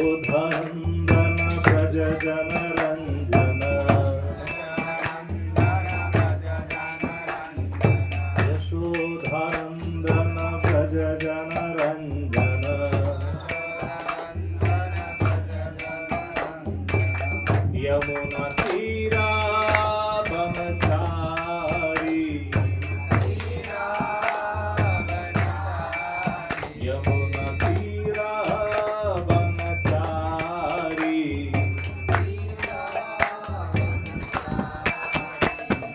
यशोधनन्दन व्रज जनरञ्जन यशोधनन्दन व्रज जनरञ्जन यमुना तीरा ब्रह्मचारी यमुना तीरा ब्रह्मचारी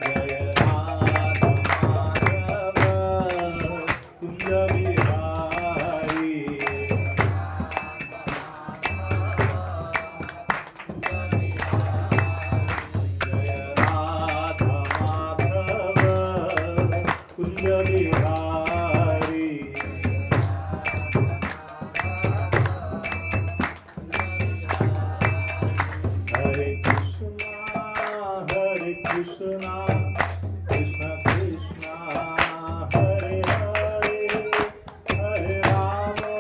जय राधा माधव कुंज बिहारी जय Radha Madhav Kunj Bihari Hare Krishna, Krishna Krishna, Hare Hare, Hare Rama,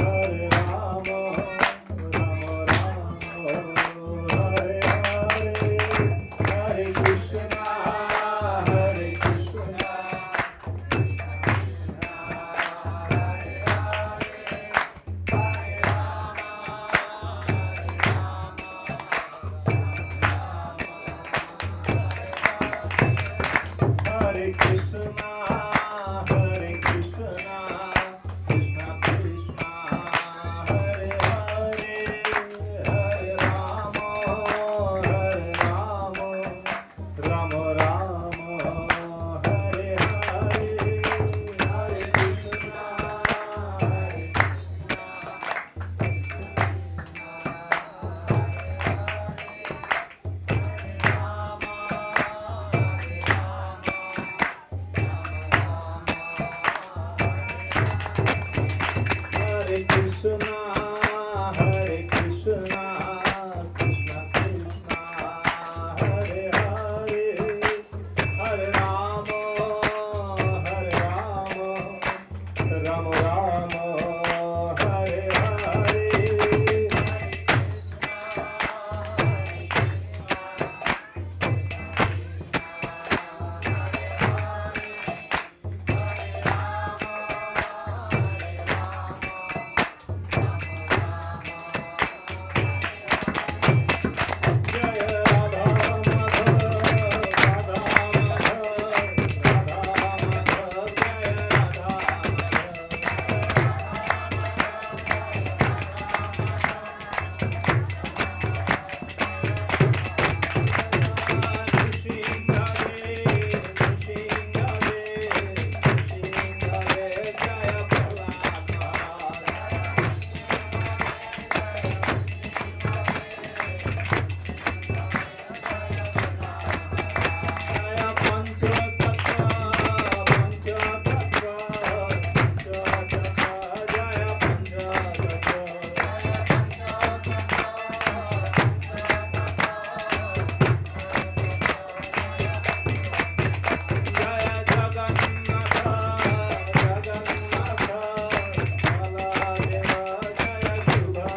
Rama Rama, Hare Hare, Hare Krishna, Hare Krishna, Hare Krishna, Hare Krishna, Krishna Krishna, Hare Hare, Hare Rama, Rama Rama, Hare Hare, Hare Krishna, Hare Hare Krishna, Hare Krishna, Krishna Krishna, Hare Hare, Hare Rama, Rama Rama, Hare Hare. Jai Radha Madhav, Radha Madhav, Radha Madhav, Jai Radha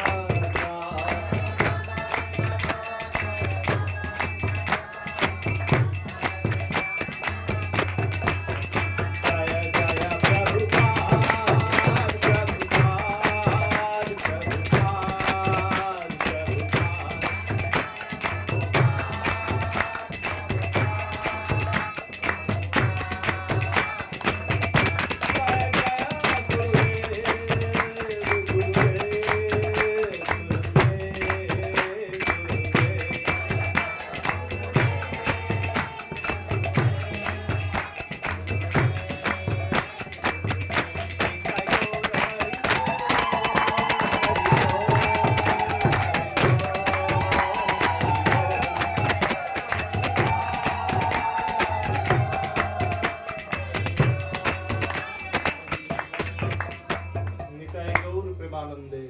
প্রেমানন্দে।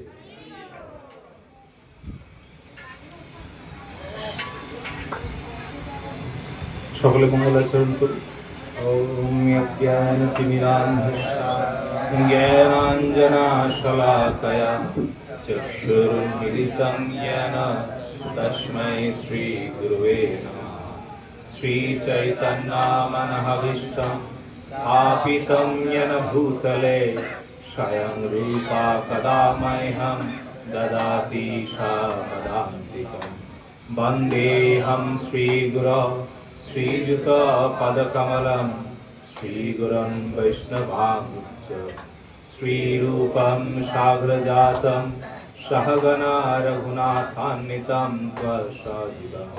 সকলে মঙ্গলাচরণ করি। ওম জ্ঞান তিমিরান্ধস্য ज्ञानाञ्जनशलाकया चक्षुरुन्मिलितं येन तस्मै श्रीगुरुवे नमः। श्रीचैतन्यमनःभीष्टं स्थापितं येन भूतले स्वयं रूपा कदा मह्यं ददाति स्वपदान्तिकम्। वन्देऽहं श्रीगुरो श्रीयुतपदकमलं श्रीगुरुं वैष्णवांश्च श्रीरूपं साग्रजातं सहगना रघुनाथान्वितं त्वसजितं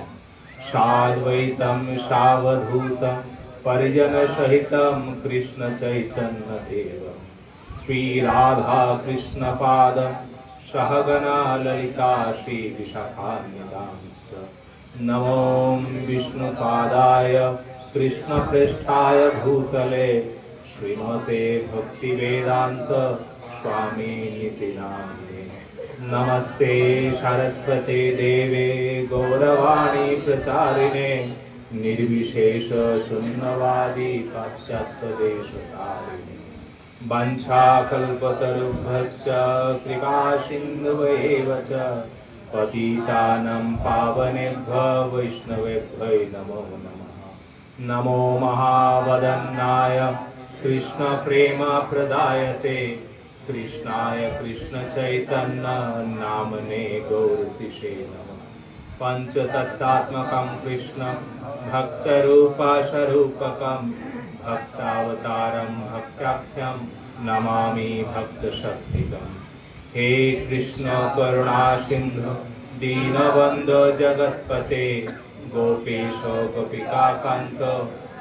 साद्वैतं सावधूतं परिजनसहितं कृष्णचैतन्यदेवं श्रीराधाकृष्णपादं सहगना ललिता श्रीविशाखान्वितांश्च नमो विष्णुपादाय कृष्णप्रेष्ठाय भूतले श्रीमते भक्तिवेदान्त स्वामिनिति नामिने। नमस्ते सरस्वते देवे गौरवाणी प्रचारिणे निर्विशेष शून्यवादी पाश्चात्यदेशतारिणे। वंशाकल्पतरुभ्यश्च कृपासिन्धुभ्येव च पतितानं पावनेभ्यो वैष्णवेभ्यो नमो नमः। नमो महावदन्नाय कृष्णप्रेमप्रदायते कृष्णाय कृष्णचैतन्य नामने गौरतिषे नमः। पञ्चतत्त्वात्मकं कृष्णं भक्तरूपस्वरूपकं भक्तावतारं भक्ताख्यं नमामि भक्तशक्तिकम्। हे कृष्ण करुणा सिंधु दीनबंधो जगत्पते गोपेश गोपिकाकांत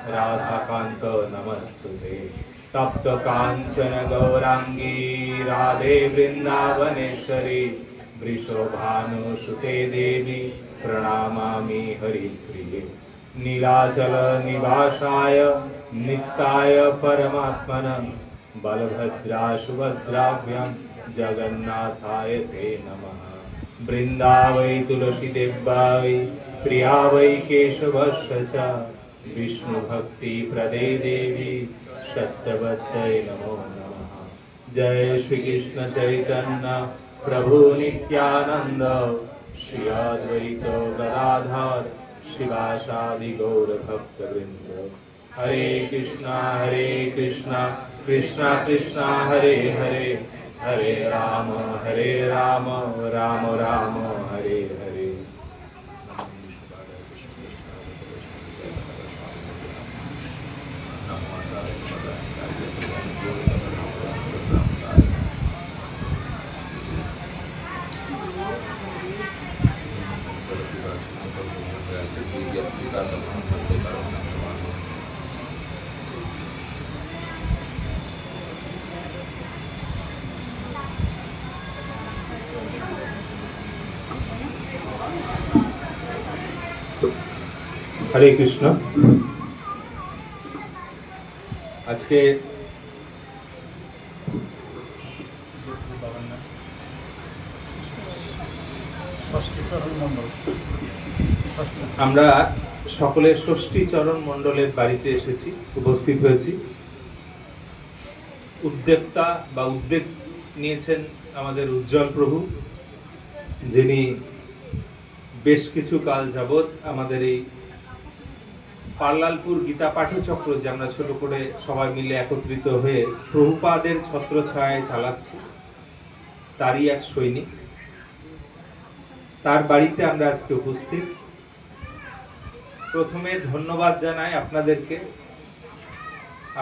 राधाकांत नमस्तुते। तप्त कांचन गौरांगी राधे वृंदावनेश्वरी वृषभानुसुते देवी प्रणमामि हरिप्रिये। नीलाचल निवासाय नित्याय परमात्मने बलभद्रा सुभद्राभ्यां जगन्नाथाय ते नमः। वृंदावै तुलसीदेव्यै प्रिया वै केशवस्य च विष्णुभक्ति प्रदे देवी सत्यवत्यै नमो नमः। जय श्री कृष्ण चैतन्य प्रभु नित्यानंद श्री अद्वैत गदाधर शिवासादि गौर भक्तवृंद। हरे कृष्णा कृष्णा कृष्णा हरे हरे हरे राम राम राम हरे हरे। हरे कृष्ण। आज के আমরা সকলে ষষ্ঠী চরণ মণ্ডলের বাড়িতে এসেছি, উপস্থিত হয়েছি। উদ্যোক্তা বা উদ্যোগ নিয়েছেন আমাদের উজ্জ্বল প্রভু, যিনি বেশ কিছু কাল যাবৎ আমাদের এই পার্লালপুর গীতা পাঠচক্র যে আমরা ছোট করে সবাই মিলে একত্রিত হয়ে প্রভুপাদের ছত্রছায়ায় চালাচ্ছি, তারই এক সৈনিক। তার বাড়িতে আমরা আজকে উপস্থিত। প্রথমে ধন্যবাদ জানাই আপনাদেরকে,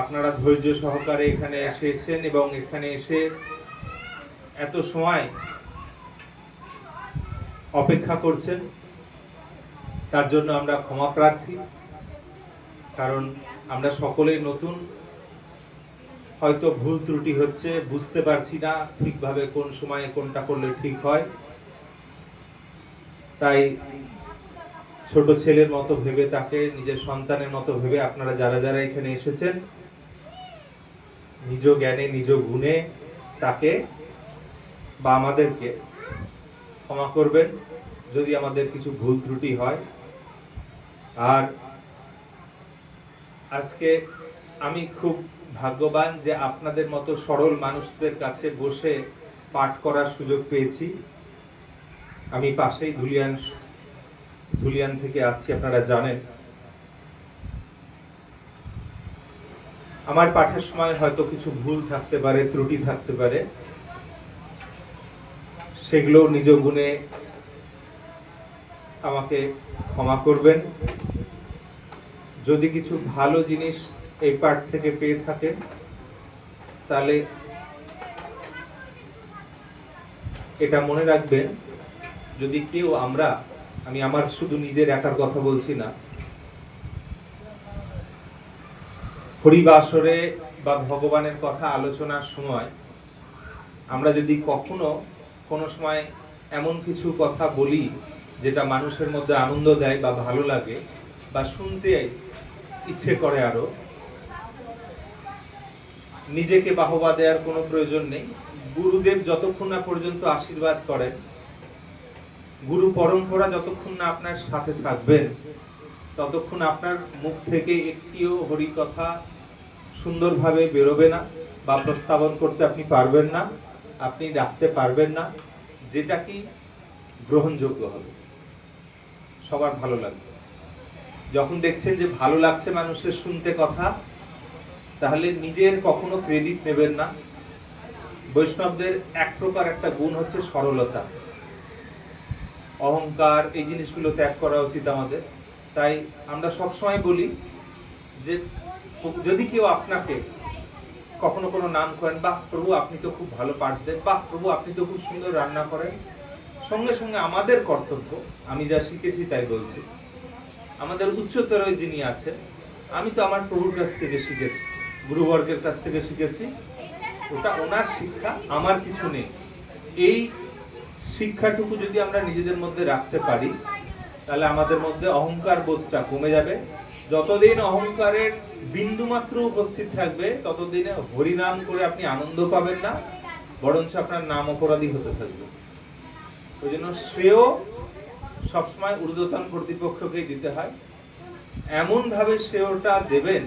আপনারা ধৈর্য সহকারে এখানে এসেছেন এবং এখানে এসে এত সময় অপেক্ষা করছেন, তার জন্য আমরা ক্ষমা প্রার্থী। কারণ আমরা সকলেই নতুন, হয়তো ভুল ত্রুটি হচ্ছে, বুঝতে পারছি না ঠিকভাবে কোন সময়ে কোনটা করলে ঠিক হয়। তাই ছোট ছেলের মতো ভেবে, তাকে নিজের সন্তানের মতো ভেবে আপনারা যারা যারা এখানে এসেছেন, নিজ জ্ঞানে নিজ গুণে তাকে বা আমাদেরকে ক্ষমা করবেন যদি আমাদের কিছু ভুল ত্রুটি হয়। আর আজকে আমি খুব ভাগ্যবান যে আপনাদের মতো সরল মানুষদের কাছে বসে পাঠ করার সুযোগ পেয়েছি। আমি পাশেই ধুলিয়ান থেকে আসছি, আপনারা জানেন। আমার পাঠের সময় হয়তো কিছু ভুল থাকতে পারে, ত্রুটি থাকতে পারে, সেগুলো নিজ গুণে আমাকে ক্ষমা করবেন। যদি কিছু ভালো জিনিস এই পাঠ থেকে পেয়ে থাকেন তাহলে এটা মনে রাখবেন, যদি কেউ আমি আমার শুধু নিজের একার কথা বলছি না, হরিবাসরে বা ভগবানের কথা আলোচনার সময় আমরা যদি কখনো কোনো সময় এমন কিছু কথা বলি যেটা মানুষের মধ্যে আনন্দ দেয় বা ভালো লাগে বা শুনতে ইচ্ছে করে, আরো নিজেকে বাহবা দেওয়ার কোনো প্রয়োজন নেই। গুরুদেব যতক্ষণ না পর্যন্ত আশীর্বাদ করেন, গুরু পরম্পরা যতক্ষণ না আপনার সাথে থাকবেন, ততক্ষণ আপনার মুখ থেকে একটিও হরি কথা সুন্দরভাবে বেরোবে না বা প্রস্তাবন করতে আপনি পারবেন না, আপনি রাখতে পারবেন না, যেটা কি গ্রহণযোগ্য হবে, সবার ভালো লাগবে। যখন দেখছেন যে ভালো লাগছে মানুষের শুনতে কথা, তাহলে নিজের কখনো ক্রেডিট নেবেন না। বৈষ্ণবদের এক প্রকার একটা গুণ হচ্ছে সরলতা, অহংকার, এই জিনিসগুলো ত্যাগ করা উচিত আমাদের। তাই আমরা সবসময় বলি যে যদি কেউ আপনাকে কখনো কোনো নাম করেন, বাহ প্রভু আপনি তো খুব ভালো পাঠ দেন, বাহ প্রভু আপনি তো খুব সুন্দর রান্না করেন, সঙ্গে সঙ্গে আমাদের কর্তব্য, আমি যা শিখেছি তাই বলছি, আমাদের উচ্চতর যিনি আছে, আমি তো আমার প্রভুর কাছ থেকে শিখেছি, গুরুবর্গের কাছ থেকে শিখেছি, ওটা ওনার শিক্ষা, আমার কিছু নেই। এই শিক্ষাটুকু যদি আমরা নিজেদের মধ্যে রাখতে পারি তাহলে আমাদের মধ্যে অহংকার বোধটা কমে যাবে। যতদিন অহংকারের বিন্দুমাত্র উপস্থিত থাকবে ততদিনে হরিনাম করে আপনি আনন্দ পাবেন না, বরঞ্চ আপনার নাম অপরাধী হতে থাকবে। ওই জন্য শ্রেয় সবসময় ঊর্ধ্বতন কর্তৃপক্ষকেই দিতে হয়। এমন ভাবে শ্রেয়টা দেবেন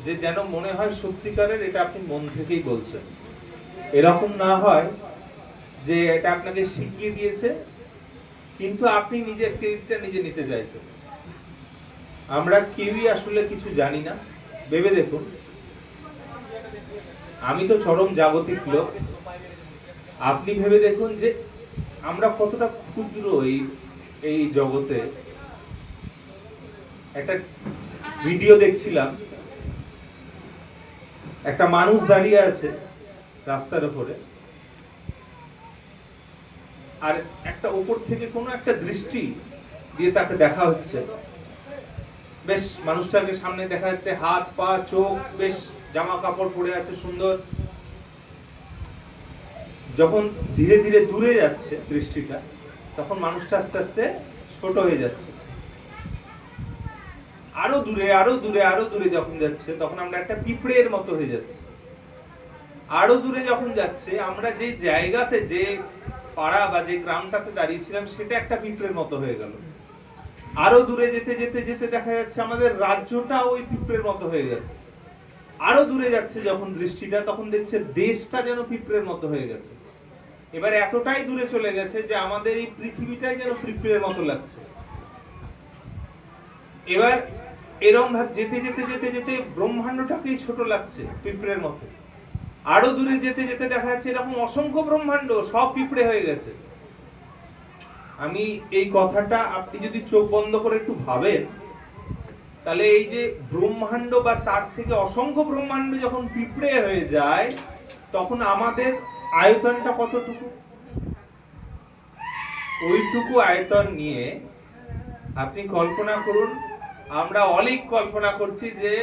যে যেন মনে হয় সত্যিকারের এটা আপনি মন থেকেই বলছেন। এরকম না হয় যে এটা আপনাকে শিখিয়ে দিয়েছে কিন্তু আপনি নিজের ক্রেডিটটা নিজে নিতে চাইছেন। আমরা কেউই আসলে কিছু জানি না। ভেবে দেখুন, আমি তো চরম জাগতিক লোক, আপনি ভেবে দেখুন যে আমরা কতটা ক্ষুদ্র এই জগতে। একটা ভিডিও দেখছিলাম, একটা মানুষ দাঁড়িয়ে আছে রাস্তার উপরে, আর একটা উপর থেকে কোনো একটা দৃষ্টি দিয়ে তাকে দেখা হচ্ছে। বেশ মানুষটাকে সামনে দেখা যাচ্ছে, হাত পা চোখ, বেশ জামা কাপড় পরে আছে সুন্দর। যখন ধীরে ধীরে দূরে যাচ্ছে দৃষ্টিটা, তখন মানুষটা আস্তে আস্তে ছোট হয়ে যাচ্ছে। আরো দূরে আরো দূরে আরো দূরে যখন যাচ্ছে তখন আমরা একটা পিঁপড়ের মতো হয়ে যাচ্ছি। আরো দূরে যখন যাচ্ছে, আমরা যে জায়গাতে, যে পাড়া বা যে গ্রামটাতে দাঁড়িয়েছিলাম সেটা একটা পিঁপড়ের মতো হয়ে গেল। আরো দূরে যেতে যেতে যেতে দেখা যাচ্ছে আমাদের রাজ্যটা ওই পিঁপড়ের মতো হয়ে গেছে। আরো দূরে যাচ্ছে যখন দৃষ্টিটা, তখন দেখছে দেশটা যেন পিঁপড়ের মতো হয়ে গেছে। এবার এতটাই দূরে চলে গেছে যে আমাদের এই পৃথিবীটাই যেন পিঁপড়ের মতো লাগছে। এবার এরকম ভাবে যেতে যেতে যেতে যেতে ব্রহ্মাণ্ডটাকেই ছোট লাগছে পিঁপড়ের মতো। আরো দূরে যেতে যেতে দেখা যাচ্ছে এরকম অসংখ্য ব্রহ্মাণ্ড সব পিঁপড়ে হয়ে গেছে। আমি এই কথাটা আপনি যদি চোখ বন্ধ করে একটু ভাবেন, তাহলে এই যে ব্রহ্মাণ্ড বা তার থেকে অসংখ্য ব্রহ্মাণ্ড যখন পিঁপড়ে হয়ে যায়, তখন আমাদের আয়তনটা কতটুকু? ওইটুকু আয়তন নিয়ে আপনি কল্পনা করুন, আমরা অলিক কল্পনা করছি যে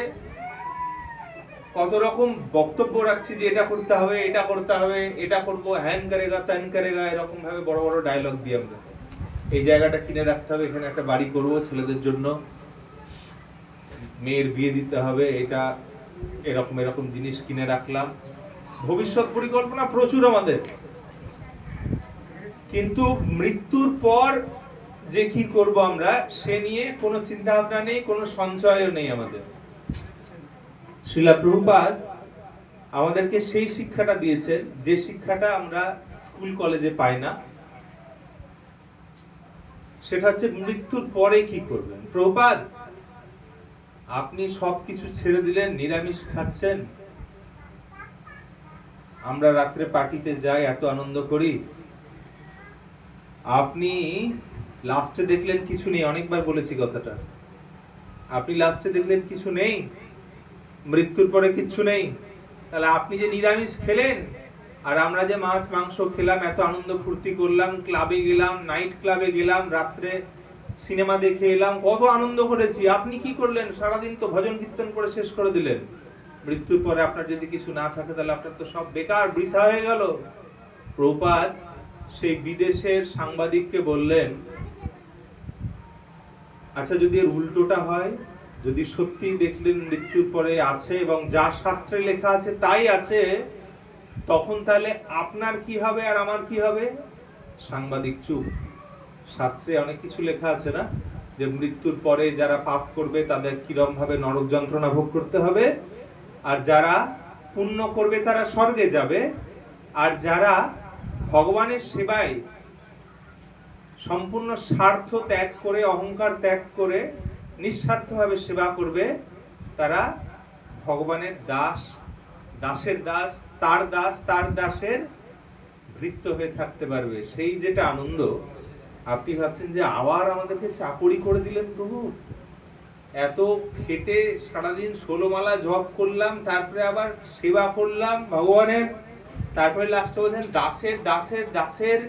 কত রকম বক্তব্য রাখছি যে এটা করতে হবে, এটা করতে হবে, এটা করবো, হ্যান করেগা ত্যান করেগা, এরকম ভাবে বড় বড় ডায়লগ দিয়ে আমরা এই জায়গাটা কিনে রাখতে হবে, এখানে একটা বাড়ি করব ছেলেদের জন্য, মেয়ের বিয়ে দিতে হবে, এটা এরকম এরকম জিনিস কিনে রাখলাম। ভবিষ্যৎ পরিকল্পনা প্রচুর আমাদের, কিন্তু মৃত্যুর পর যে কি করব আমরা সে নিয়ে কোনো চিন্তা ভাবনা নেই, কোনো সঞ্চয়ও নেই আমাদের। শ্রীলা প্রভুপাদ আমাদেরকে সেই শিক্ষাটা দিয়েছেন যে শিক্ষাটা আমরা স্কুল কলেজে পাই না। সেটা হচ্ছে মৃত্যুর পরে কি করবেন। প্রভুপাদ, আপনি সবকিছু ছেড়ে দিলেন, নিরামিষ খাচ্ছেন, আমরা রাত্রে পার্টিতে যাই, এত আনন্দ করি, আপনি লাস্টে দেখলেন কিছু নেই। অনেকবার বলেছি কথাটা, আপনি লাস্টে দেখলেন কিছু নেই, মৃত্যুর পরে কিছু নেই। তাহলে আপনি যে নিরামিষ খেলেন আর আমরা যে মাছ মাংস খেলাম, এত আনন্দ ফুর্তি করলাম, ক্লাবে গেলাম, নাইট ক্লাবে গেলাম, রাত্রে সিনেমা দেখে এলাম, কত আনন্দ করেছি, আপনি কি করলেন? সারাদিন তো ভজন কীর্তন করে শেষ করে দিলেন। মৃত্যুর পরে আপনার যদি কিছু না থাকে তাহলে আপনার তো সব বেকার, বৃথা হয়ে গেল। প্রভুপাদ সেই বিদেশের সাংবাদিককে বললেন, আচ্ছা যদি এর উল্টোটা হয়, যদি সত্যি দেখলেন মৃত্যুর পরে আছে এবং যা শাস্ত্রে লেখা আছে তাই আছে, তখন তাহলে আপনার কি হবে আর আমার কি হবে? সাংবাদিক চুপ। শাস্ত্রে অনেক কিছু লেখা আছে না, যে মৃত্যুর পরে যারা পাপ করবে তাদের কিরম ভাবে নরক যন্ত্রণা ভোগ করতে হবে, আর যারা পুণ্য করবে তারা স্বর্গে যাবে, আর যারা ভগবানের সেবায় সম্পূর্ণ স্বার্থ ত্যাগ করে, অহংকার ত্যাগ করে নিঃস্বার্থভাবে সেবা করবে, তারা ভগবানের দাস, দাসের দাস, তার দাসের ভৃত্য হয়ে থাকতে পারবে। সেই যেটা আনন্দ, আপনি ভাবছেন যে আবার আমাদেরকে চাকরি করে দিলেন প্রভু, এত খেটে সারাদিন 16 মালা জপ করলাম, তারপরে আবার সেবা করলাম ভগবানের, তারপরে লাস্টে বলছেন দাসের দাসের দাসের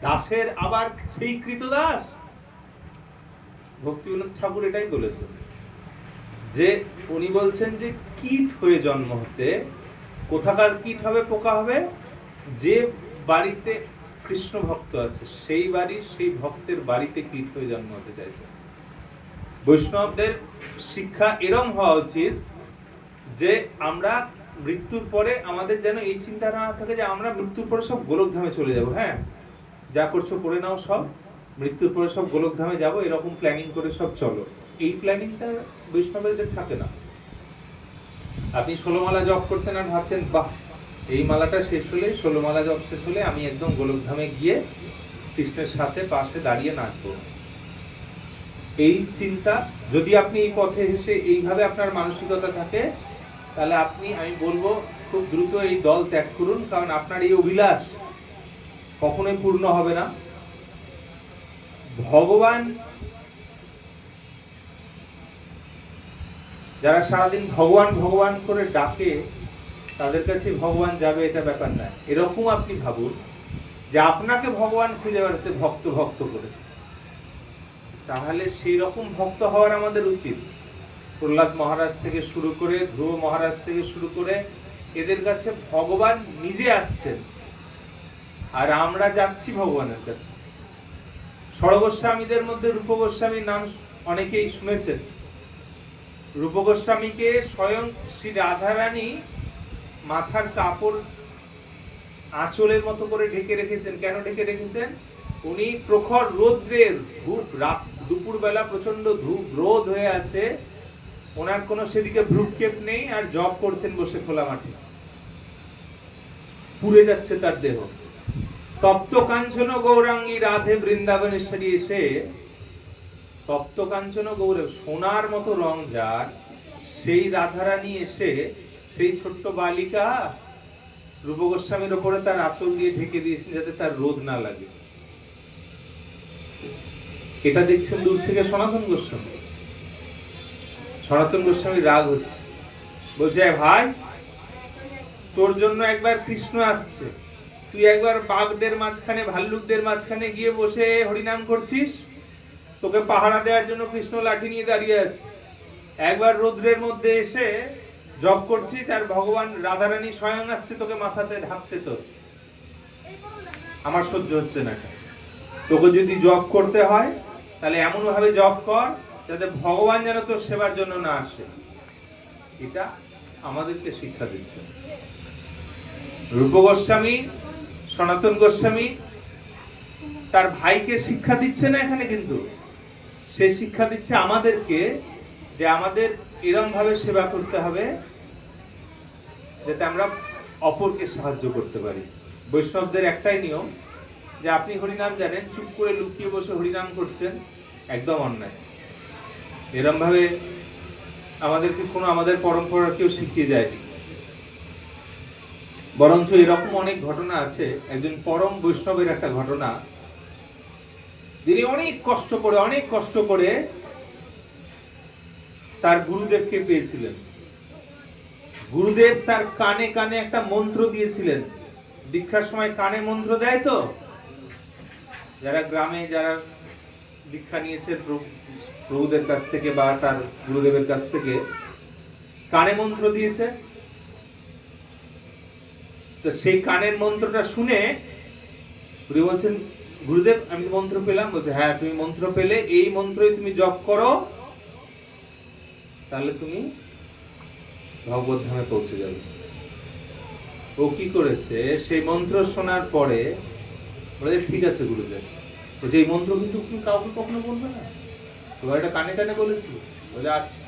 দাসের আবার সেই কৃতদাস। ভক্তিবিনোদ ঠাকুর এটাই বলেছেন, যে উনি বলছেন যে কীট হয়ে জন্ম হতে, কোথাকার কীট হবে, পোকা হবে? যে বাড়িতে কৃষ্ণ ভক্ত আছে সেই বাড়ি, সেই ভক্তের বাড়িতে কীট হয়ে জন্ম হতে চাইছে। বৈষ্ণবদের শিক্ষা এরম হওয়া উচিত যে আমরা মৃত্যুর পরে আমাদের যেন এই চিন্তা না থাকে যে আমরা মৃত্যুর পরে সব গোলকধামে চলে যাব। হ্যাঁ, যা করছো করে নাও, সব মৃত্যুর পরে সব গোলকধামে যাব, এরকম প্ল্যানিং করে সব চলো। এই প্ল্যানিংটা বৈষ্ণবদের থাকে না। আপনি 16 মালা জপ করছেন আর ভাবছেন বাহ, এই মালাটা শেষ হলে, 16 মালা জপ শেষ হলে আমি একদম গোলকধামে গিয়ে কৃষ্ণের সাথে পাশে দাঁড়িয়ে নাচবো। এই চিন্তা যদি আপনি এই পথে এসে এইভাবে আপনার মানসিকতা থাকে, তাহলে আপনি, আমি বলবো খুব দ্রুত এই দল ত্যাগ করুন, কারণ আপনার এই অভিলাষ কখনোই পূর্ণ হবে না। ভগবান, যারা সারাদিন ভগবান ভগবান করে ডাকে, তাদের কাছে ভগবান যাবে এটা ব্যাপার না। এরকম আপনি ভাবুন যে আপনাকে ভগবান খুঁজে বেড়াচ্ছে ভক্ত ভক্ত করে, তাহলে সেই রকম ভক্ত হওয়ার আমাদের উচিত। প্রহ্লাদ মহারাজ থেকে শুরু করে, ধ্রুব মহারাজ থেকে শুরু করে, এদের কাছে ভগবান নিজে আসছেন আর আমরা যাচ্ছি ভগবানের কাছে। ষড়গোস্বামীদের মধ্যে রূপ গোস্বামীর নাম অনেকেই শুনেছেন। রূপ গোস্বামীকে স্বয়ং শ্রী রাধারানী মাথার কাপড় আঁচলের মতো করে ঢেকে রেখেছেন। কেন ঢেকে রেখেছেন? উনি প্রখর রৌদ্রের, ধূপ, রাত দুপুরবেলা প্রচন্ড ধূপ রোদ হয়ে আছে, ওনার কোনো সেদিকে ভ্রুক্ষেপ নেই, আর জব করছেন বসে খোলা মাঠে, পুড়ে যাচ্ছে তার দেহ। তপ্ত কাঞ্চন গৌরাঙ্গী রাধে বৃন্দাবনেশ্বরী এসে, তপ্ত কাঞ্চন গৌর, সোনার মতো রং যার, সেই রাধারানী এসে সেই ছোট্ট বালিকা রূপ গোস্বামীর উপরে তার আঁচল দিয়ে ঢেকে দিয়েছেন যাতে তার রোদ না লাগে। এটা দেখছেন দূর থেকে সনাতন গোস্বামী। সনাতন গোস্বামী রাগ হচ্ছে, বলছে ভাই তোর জন্য একবার কৃষ্ণ আসছে, তুই একবার বাঘদের মাঝখানে, ভাল্লুকদের মাঝখানে গিয়ে বসে হরিনাম করছিস, তোকে পাহারা দেওয়ার জন্য কৃষ্ণ লাঠি নিয়ে দাঁড়িয়ে আছে। একবার রৌদ্রের মধ্যে এসে জপ করছিস আর ভগবান রাধারানী স্বয়ং আসছে তোকে মাথাতে ঢাকতে, তোর আমার সহ্য হচ্ছে না। তোকে যদি জপ করতে হয় তাহলে এমন ভাবে জপ কর যাতে ভগবান যেন তোর সেবার জন্য না আসে। এটা আমাদেরকে শিক্ষা দিচ্ছে রূপ গোস্বামী। সনাতন গোস্বামী তার ভাইকে শিক্ষা দিচ্ছে না এখানে, কিন্তু সে শিক্ষা দিচ্ছে আমাদেরকে যে আমাদের এরম ভাবে সেবা করতে হবে যাতে আমরা অপরকে সাহায্য করতে পারি। বৈষ্ণবদের একটাই নিয়ম যে আপনি হরিনাম জানেন, চুপ করে লুকিয়ে বসে হরিনাম করছেন, একদম অন্যায়। এরম ভাবে আমাদেরকে কোনো আমাদের পরম্পরা কেউ শিখিয়ে যায়নি। বরঞ্চ এরকম অনেক ঘটনা আছে। একজন পরম বৈষ্ণবের একটা ঘটনা, যিনি অনেক কষ্ট করে তার গুরুদেবকে পেয়েছিলেন। গুরুদেব তার কানে কানে একটা মন্ত্র দিয়েছিলেন। দীক্ষার সময় কানে মন্ত্র দেয় তো, যারা গ্রামে যারা দীক্ষা নিয়েছে প্রভুদের কাছ থেকে বা তার গুরুদেবের কাছ থেকে, কানে মন্ত্র দিয়েছে। তো সেই কানের মন্ত্রটা শুনে গুরু বলছেন, গুরুদেব আমি মন্ত্র পেলাম। বলছে, হ্যাঁ তুমি মন্ত্র পেলে, এই মন্ত্রই তুমি জপ করো, তাহলে তুমি ভগবত ধামে পৌঁছে যাবে। ও কি করেছে, সেই মন্ত্র শোনার পরে বলে, ঠিক আছে গুরুদেব, বলছে এই মন্ত্র কিন্তু তুমি কাউকে কখনো বলবে না, তোমার এটা কানে কানে বলেছিল। বলে আচ্ছা।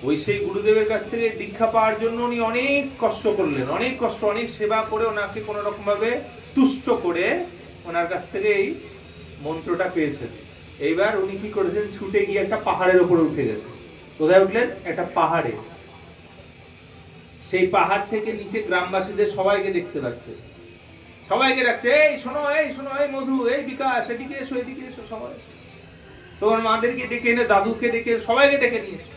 ওই সেই গুরুদেবের কাছ থেকে দীক্ষা পাওয়ার জন্য উনি অনেক কষ্ট করলেন, অনেক সেবা করে ওনাকে কোন রকম ভাবে তুষ্ট করে ওনার কাছ থেকে এই মন্ত্রটা পেয়েছেন। এইবার উনি কি করেছেন, ছুটে গিয়ে একটা পাহাড়ের উপরে উঠে গেছে। কোথায় উঠলেন? একটা পাহাড়ে। সেই পাহাড় থেকে নিচে গ্রামবাসীদের সবাইকে দেখতে পাচ্ছে, সবাইকে ডাকছে, এই শোনো, এই মধু, এই বিকাশ, এদিকে এসো, সবাই তোমার মাদেরকে ডেকে এনে, দাদুকে ডেকে, সবাইকে ডেকে নিয়ে এসো।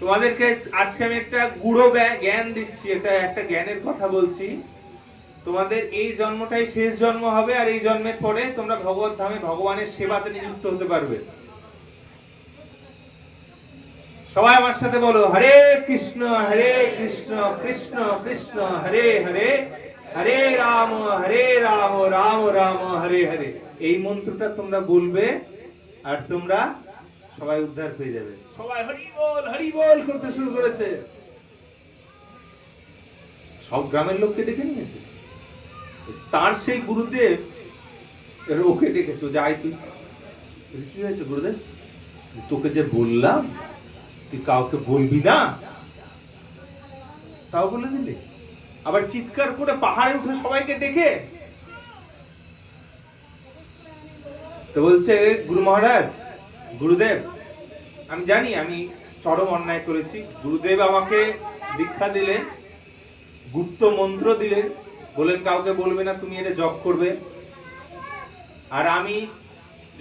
তোমাদেরকে আজকে আমি একটা গুড়ো জ্ঞান দিচ্ছি, এটা একটা জ্ঞানের কথা বলছি। তোমাদের এই জন্মটাই শেষ জন্ম হবে, আর এই জন্মের পরে তোমরা ভগবত ধামে ভগবানের সেবাতে নিযুক্ত হতে পারবে। সবাই আমার সাথে বলো, হরে কৃষ্ণ কৃষ্ণ কৃষ্ণ হরে হরে, হরে রাম রাম রাম হরে হরে। এই মন্ত্রটা তোমরা বলবে, আর তোমরা সবাই উদ্ধার পেয়ে যাবে। সবাই হরি বল করতে শুরু করেছে। সব গ্রামের লোককে ডেকে নিয়েছে। তার সেই গুরুদেব ওকে ডেকেছে, যে আয় তুই। কি হয়েছে গুরুদেব? তোকে যে বললাম তুই কাউকে বলবি না, তাও বলে দিলে। আবার চিৎকার করে পাহাড়ে উঠে সবাইকে ডেকে। তো বলছে, গুরু মহারাজ, গুরুদেব আমি জানি আমি চরম অন্যায় করেছি। গুরুদেব আমাকে দীক্ষা দিলেন, গুপ্ত মন্ত্র দিলেন, বলেন কাউকে বলবে না, তুমি এটা জপ করবে। আর আমি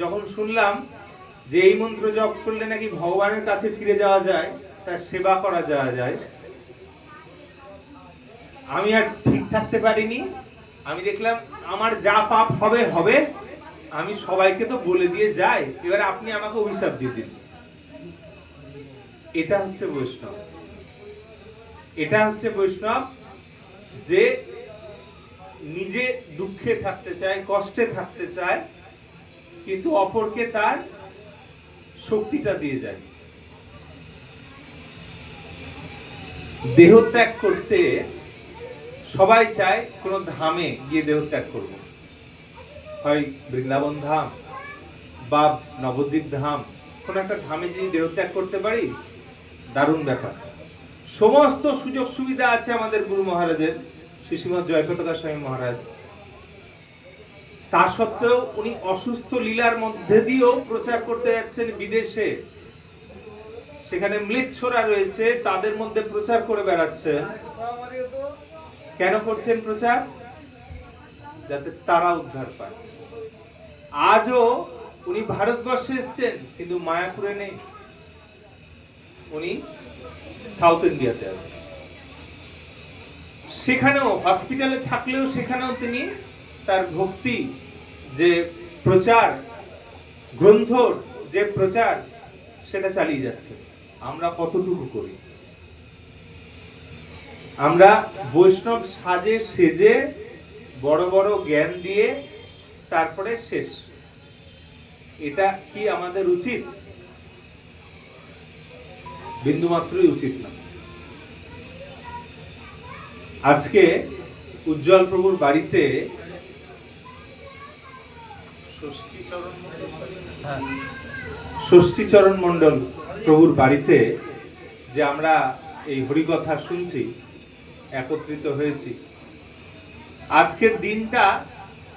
যখন শুনলাম যে এই মন্ত্র জপ করলে নাকি ভগবানের কাছে ফিরে যাওয়া যায়, তার সেবা করা যায়, আমি আর ঠিক থাকতে পারিনি। আমি দেখলাম আমার যা পাপ হবে, আমি সবাইকে তো বলে দিয়ে যাই, এবারে আপনি আমাকে অভিশাপ দিয়ে দিন। এটা হচ্ছে বৈষ্ণব। এটা হচ্ছে বৈষ্ণব, যে নিজে দুঃখে থাকতে চায়, কষ্টে থাকতে চায়, কিন্তু অপরকে তার শক্তিটা দিয়ে যায়। দেহ ত্যাগ করতে সবাই চায় কোন ধামে গিয়ে দেহ ত্যাগ করব, হয় বৃন্দাবন ধাম বা নবদ্বীপ ধাম, কোন একটা ধামে যদি দেহ ত্যাগ করতে পারি, দারুণ ব্যাপার। সমস্ত সুযোগ সুবিধা আছে আমাদের গুরু মহারাজের, শ্রীশ্রীমৎ জয়প্রতাকা স্বামী মহারাজ। তা সত্ত্বেও উনি অসুস্থ লীলার মধ্যে দিয়েও প্রচার করতে যাচ্ছেন বিদেশে। সেখানে ম্লেচ্ছরা রয়েছে, তাদের মধ্যে প্রচার করে বেড়াচ্ছেন। কেন করছেন প্রচার? যাতে তারা উদ্ধার পায়। আজও উনি ভারতবর্ষে এসেছেন, কিন্তু মায়াপুরে নেই, উনি সাউথ ইন্ডিয়াতে আছেন। সেখানেও হসপিটালে থাকলেও সেখানেও তিনি তার ভক্তি যে প্রচার, গ্রন্থর যে প্রচার, সেটা চালিয়ে যাচ্ছে। আমরা কতটুকু করি? আমরা বৈষ্ণব সাজে সেজে বড় বড় জ্ঞান দিয়ে তারপরে শেষ। এটা কি আমাদের উচিত? বিন্দুমাত্রই উচিত না। আজকে উজ্জ্বল প্রভুর বাড়িতে ষষ্ঠীচরণ মণ্ডল প্রভুর বাড়িতে যে আমরা এই হরিকথা শুনছি, একত্রিত হয়েছি। আজকের দিনটা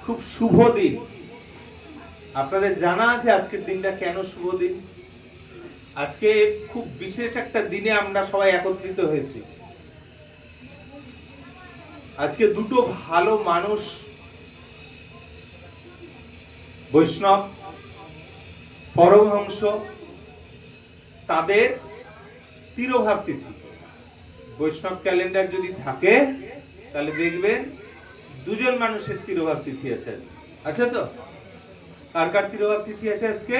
খুব শুভ দিন। আপনাদের জানা আছে আজকের দিনটা কেন শুভ দিন? আজকে খুব বিশেষ একটা দিনে আমরা সবাই একত্রিত হয়েছি। আজকে দুটো ভালো মানুষ, বৈষ্ণব পরমহংস, তাদের তিরোভাব তিথি। বৈষ্ণব ক্যালেন্ডার যদি থাকে তাহলে দেখবেন দুজন মানুষের তিরোভাব তিথি আছে আজকে। আছে তো? কার কার তিরোভাব তিথি আছে আজকে?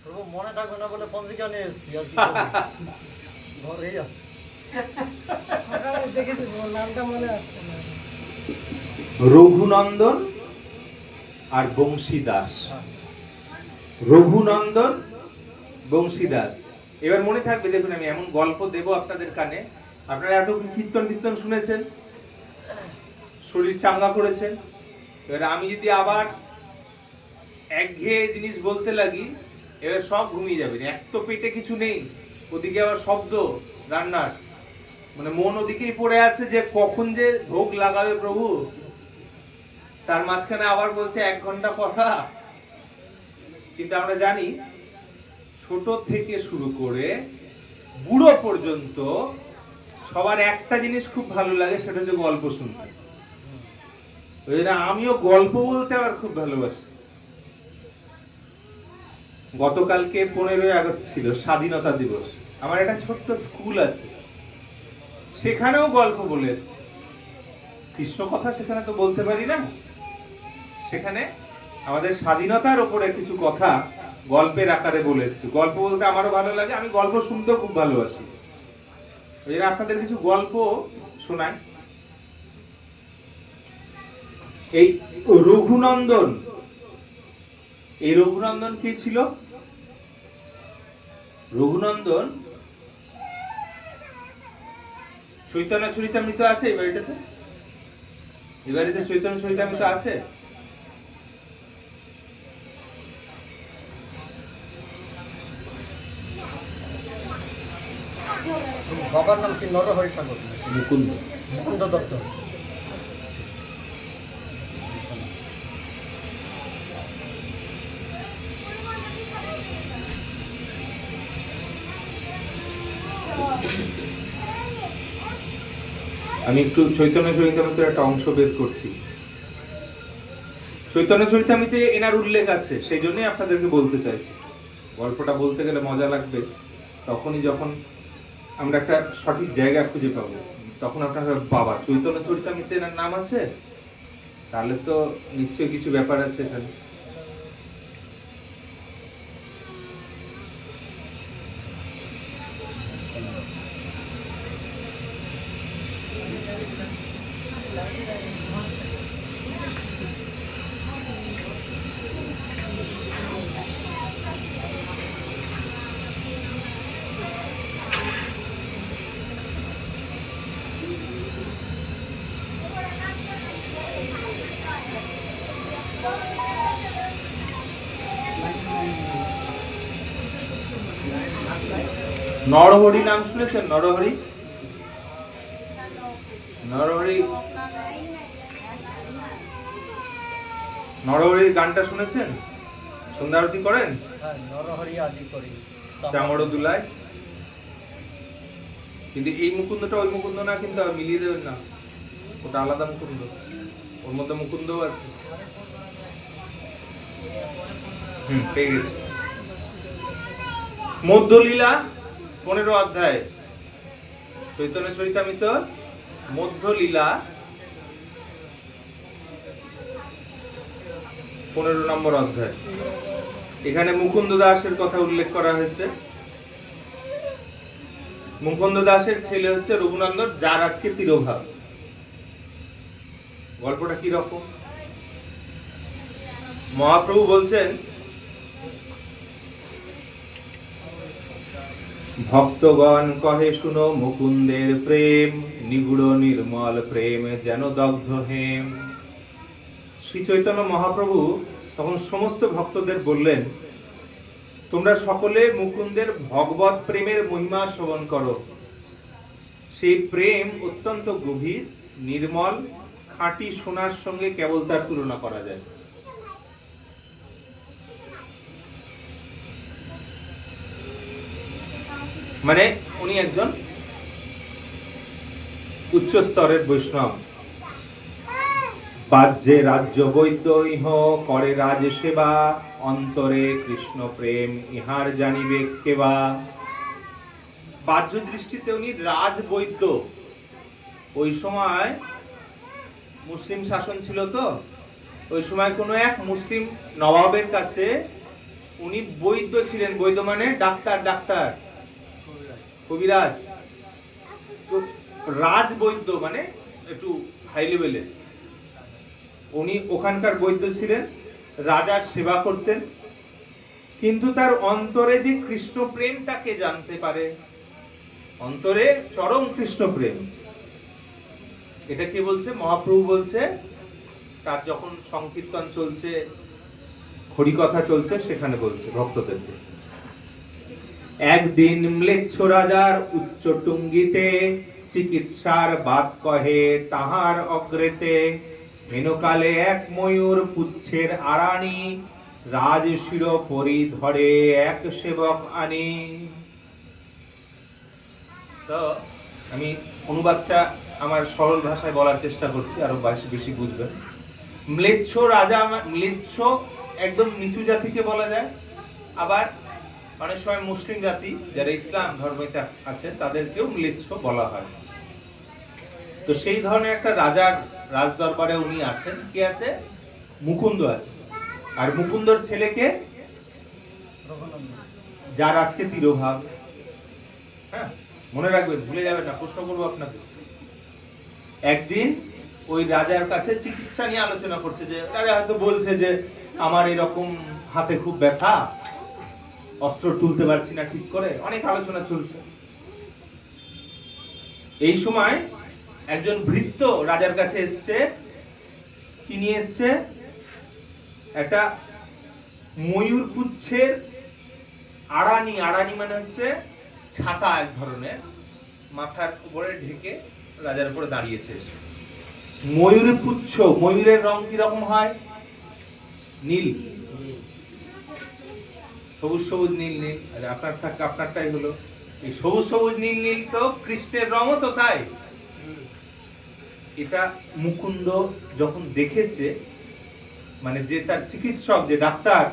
প্রভু মনে থাকবে না বলে পঞ্জিকা নিয়ে এসেছি আর কি ঘরেই আছে। সকালে দেখেছি, ওর নামটা মনে আসছে না। রঘুনন্দন আর বংশী দাস। রঘুনন্দন, বংশী দাস। এবার মনে থাকবে, দেখুন আমি এমন গল্প দেব আপনাদের কানে। আপনারা এত কীর্তন কীর্তন শুনেছেন, শরীর চাঙ্গা করেছেন। এবার আমি যদি আবার একঘেয়ে জিনিস বলতে লাগি, এবার সব ঘুমিয়ে যাবেন। এক তো পেটে কিছু নেই, ওদিকে আবার শব্দ রান্নার, মানে মন ওদিকেই পড়ে আছে যে কখন যে ভোগ লাগাবে প্রভু। তার মাঝখানে আবার বলছে 1 ঘন্টা কথা। কিন্তু আমরা জানি ছোট থেকে শুরু করে বুড়ো পর্যন্ত সবার একটা জিনিস খুব ভালো লাগে, সেটা হচ্ছে গল্প শুনতে। ওই জন্য আমিও গল্প বলতে আবার খুব ভালোবাসি। গতকালকে 15ই আগস্ট ছিল, স্বাধীনতা দিবস। আমার একটা ছোট্ট স্কুল আছে, সেখানেও গল্প বলে এসেছি। কৃষ্ণ কথা সেখানে তো বলতে পারি না, সেখানে আমাদের স্বাধীনতার উপরে কিছু কথা গল্পের আকারে বলে এসেছি। গল্প বলতে আমারও ভালো লাগে, আমি গল্প শুনতেও খুব ভালোবাসি। ওই জন্য আপনাদের কিছু গল্প শোনাই। এই রঘুনন্দন, এই রঘুনন্দন কে ছিল? রঘুনন্দন চৈতন্য চরিতামৃত আছে এই বাড়িটাতে? এই বাড়িতে চৈতন্য চরিতামৃত আছে? বাবার নাম কি? নরহরি ঠাকুর, মুকুন্দ। মুকুন্দ দত্ত। আমি একটু চৈতন্য চরিতামৃতের একটা অংশ বের করছি। চৈতন্য চরিতামৃতে এনার উল্লেখ আছে, সেই জন্যই আপনাদেরকে বলতে চাইছি। গল্পটা বলতে গেলে মজা লাগবে তখনই যখন আমরা একটা সঠিক জায়গা খুঁজে পাবো। তখন আপনারা, বাবা চৈতন্য চরিতামৃতে এনার নাম আছে, তাহলে তো নিশ্চয়ই কিছু ব্যাপার আছে এখানে। নরহরি নাম শুনেছেন? নরহরি, নরহরি, নরহরির গানটা শুনেছেন? সন্ধ্যা আরতি করেন? হ্যাঁ, নরহরি আদি করি চামড় দুলায়। কিন্তু এই মুকুন্দটা ওই মুকুন্দ না, কিন্তু মিলিয়ে দেবেন না, ওটা আলাদা মুকুন্দ। ওর মধ্যে মুকুন্দও আছে। পেয়ে গেছি। মধ্যলীলা 15 অধ্যায়, চৈতন্য চরিতামৃত মধ্যলীলা 15 নম্বর অধ্যায়। এখানে মুকুন্দ দাসের কথা উল্লেখ করা হয়েছে। মুকুন্দ দাসের ছেলে হচ্ছে রঘুনন্দন, যার আজকে তিরোভাব। গল্পটা কি রকম? মহাপ্রভু বলছেন, ভক্তগণ কহে শুনো মুকুন্দের প্রেম, নিগুড় নির্মল প্রেম যেন দগ্ধ হেম। শ্রী চৈতন্য মহাপ্রভু তখন সমস্ত ভক্তদের বললেন, তোমরা সকলে মুকুন্দের ভগবত প্রেমের মহিমা শ্রবণ করো। সেই প্রেম অত্যন্ত গভীর, নির্মল, খাঁটি সোনার সঙ্গে কেবল তার তুলনা করা যায়। মানে উনি একজন উচ্চ স্তরের বৈষ্ণব। বাহ্যে রাজ্য বৈদ্য ইহ করে রাজ সেবা, অন্তরে কৃষ্ণ প্রেম ইহার জানিবে কেবা। বাহ্য দৃষ্টিতে উনি রাজ বৈদ্য। ওই সময় মুসলিম শাসন ছিল, তো ওই সময় কোনো এক মুসলিম নবাবের কাছে উনি বৈদ্য ছিলেন। বৈদ্য মানে ডাক্তার, ডাক্তার, কবিরাজ। তো রাজ বৈদ্য মানে একটু হাই লেভেলের। উনি ওখানকার বৈদ্য ছিলেন, রাজার সেবা করতেন, কিন্তু তার অন্তরে যে কৃষ্ণ প্রেম তাকে জানতে পারে, অন্তরে চরম কৃষ্ণ প্রেম। এটা কি বলছে? মহাপ্রভু বলছে, তার যখন সংকীর্তন চলছে, হরিকথা চলছে, সেখানে বলছে ভক্তদেরকে, একদিন ম্লেচ্ছ রাজার উচ্চ টুঙ্গিতে চিকিৎসার বাদ কহে তাহার অগ্রেতে, মেনকালে এক ময়ূর পুচ্ছের আড়ানি, রাজ শির পরি ধরে এক সেবক আনি। তো আমি অনুবাদটা আমার সরল ভাষায় বলার চেষ্টা করছি, আরো বেশি বুঝবেন। ম্লেচ্ছ রাজা, ম্লেচ্ছ একদম নিচু জাতিকে বলা যায়, আবার অনেক সময় মুসলিম জাতি যারা ইসলাম ধর্মে আছে তাদেরকেও ম্লেচ্ছ বলা হয়। তো সেই ধরনের একটা রাজার রাজ দরবারে উনি আছেন। কি আছে? মুকুন্দ আছে। আর মুকুন্দর ছেলেকে, যার আজকে তিরোভাব। হ্যাঁ, মনে রাখবেন, ভুলে যাবেন না, প্রশ্ন করবো আপনাকে। একদিন ওই রাজার কাছে চিকিৎসা নিয়ে আলোচনা করছে, যে রাজা হয়তো বলছে যে আমার এরকম হাতে খুব ব্যথা, অস্ত্র তুলতে পারছি না ঠিক করে, অনেক আলোচনা চলছে। এই সময় একজন ভৃত্য রাজার কাছে এসছে। কি নিয়ে এসছে? একটা ময়ূর পুচ্ছের আড়ানি। আড়ানি মানে হচ্ছে ছাতা, এক ধরনের, মাথার উপরে ঢেকে রাজার উপরে দাঁড়িয়েছে। ময়ূরের পুচ্ছ, ময়ূরের রং কিরকম হয়? নীল, সবুজ সবুজ নীল নীল। আর আপনারটাই হলো এই সবুজ সবুজ নীল নীল, তো কৃষ্ণের রঙও তো তাই। এটা মুকুন্দ যখন দেখেছে, মানে যে তার চিকিৎসক, যে ডাক্তার,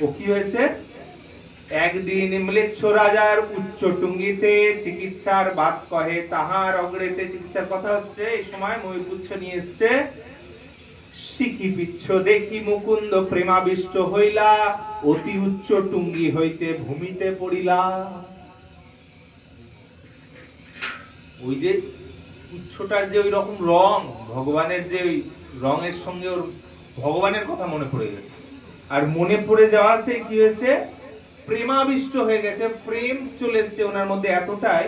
ও কি হয়েছে? একদিন ম্লেচ্ছ রাজার উচ্চ টুঙ্গিতে চিকিৎসার বাদ কহে তাহার অগ্রেতে। চিকিৎসার কথা হচ্ছে, এই সময় ময়ূরপুচ্ছ নিয়ে এসছে। শিখি পিচ্ছ দেখি মুকুন্দ প্রেমাবিষ্ট হইলা, অতি উচ্চ টুঙ্গি হইতে ভূমিতে পড়িলা। ওই যে উচ্চটার যে ওই রকম রং, ভগবানের যে ওই রঙের সঙ্গে ওর ভগবানের কথা মনে পড়ে গেছে। আর মনে পড়ে যাওয়াতে কি হয়েছে? প্রেমাবিষ্ট হয়ে গেছে, প্রেম চলে এসেছে ওনার মধ্যে এতটাই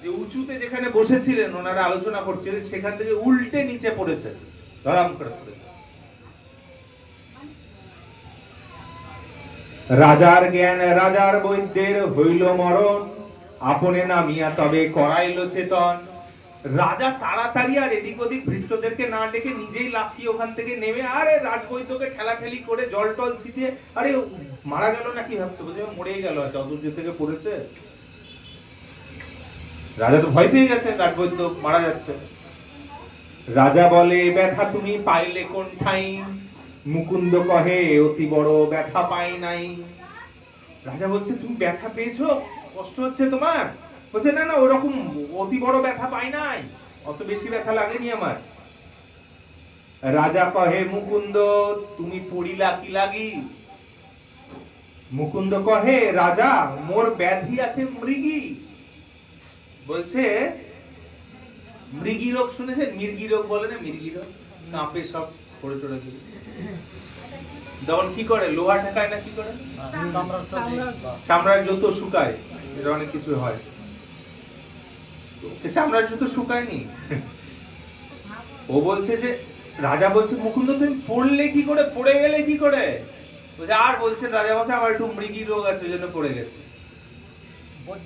যে উঁচুতে যেখানে বসেছিলেন, ওনারা আলোচনা করছিলেন, সেখান থেকে উল্টে নিচে পড়েছে, ধরাম করে পড়েছে। রাজার জ্ঞান রাজার বৈদ্যের হইল মরণ, আপনে নামিয়া তবে করাইল চেতন। রাজা তাড়াতাড়ি আর এদিক ওদিক ভৃত্যদেরকে না ডেকে নিজেই লাফিয়ে ওখান থেকে নেমে, আরে রাজবৈদ্যকে ঠেলাঠেলি করে জল টল ছিটিয়ে, আরে মারা গেল নাকি ভাবছে, বুঝে মরেই গেল, চতুর্য থেকে পড়েছে। রাজা তো ভয় পেয়ে গেছে, রাজবৈদ্য মারা যাচ্ছে। রাজা বলে, ব্যথা তুমি পাইলে কোন ঠাই? মুকুন্দ কহে, অতি বড় ব্যথা পাই নাই। রাজা বলছে, তুমি ব্যথা পেয়েছো, কষ্ট হচ্ছে তোমার? বলছে, না না, ওরকম অতি বড় ব্যথা পাই নাই, অত বেশি ব্যথা লাগেনি আমার। রাজা কহে, মুকুন্দ তুমি পড়িলা কি লাগি? মুকুন্দ কহে, রাজা মোর ব্যাধি আছে মৃগী। বলছে, মৃগী রোগ শুনেছেন? মৃগী রোগ বলে না, মৃগী রোগ, কাঁপে সব পড়ে টড়ে দিবে। তখন কি করে? লোহা ঠেকায় না, কি করে? চামড়ার জুতো শুকায়, এটা অনেক কিছু হয়। চামড়ার জুতো শুকায়নি। ও বলছে যে, রাজা বলছে, মুকুন্দ তুমি পড়লে কি করে, পড়ে গেলে কি করে? আর বলছেন রাজা বলছে, আমার একটু মৃগী রোগ আছে, ওই জন্য পড়ে গেছে।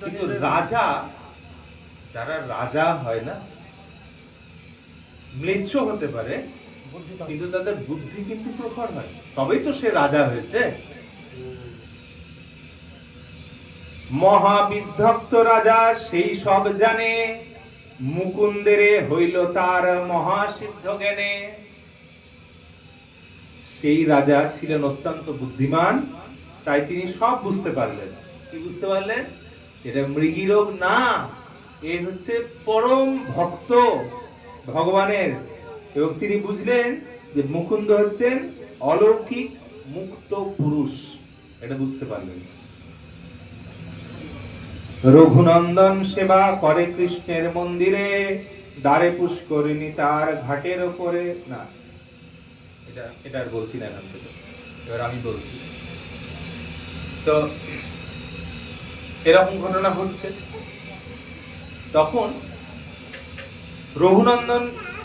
কিন্তু রাজা যারা রাজা হয় না, ম্লেচ্ছ হতে পারে, বুদ্ধি থাকে। কিন্তু তাদের বুদ্ধি কিন্তু প্রখর হয়, তবেই তো সে রাজা হয়েছে। মহাবিদ্ধক্ত রাজা সেই সব জানে, মুকুন্দেরে হইল তার মহাসিদ্ধ জ্ঞানে। সেই রাজা ছিলেন অত্যন্ত বুদ্ধিমান, তাই তিনি সব বুঝতে পারলেন। কি বুঝতে পারলেন? এটা মৃগীরোগ না, এ হচ্ছে পরম ভক্ত ভগবানের। এবং তিনি বুঝলেন যে মুকুন্দ হচ্ছেন অলৌকিক মুক্ত পুরুষ, এটা বুঝতে পারলেন। রঘুনন্দন সেবা করে কৃষ্ণের মন্দিরে, দ্বারে পুষ্করিণী তার ঘাটের ওপরে। না, এটা আর বলছি না এখান থেকে, এবার আমি বলছি। তো এরকম ঘটনা ঘটছে। তখন রঘুনন্দন,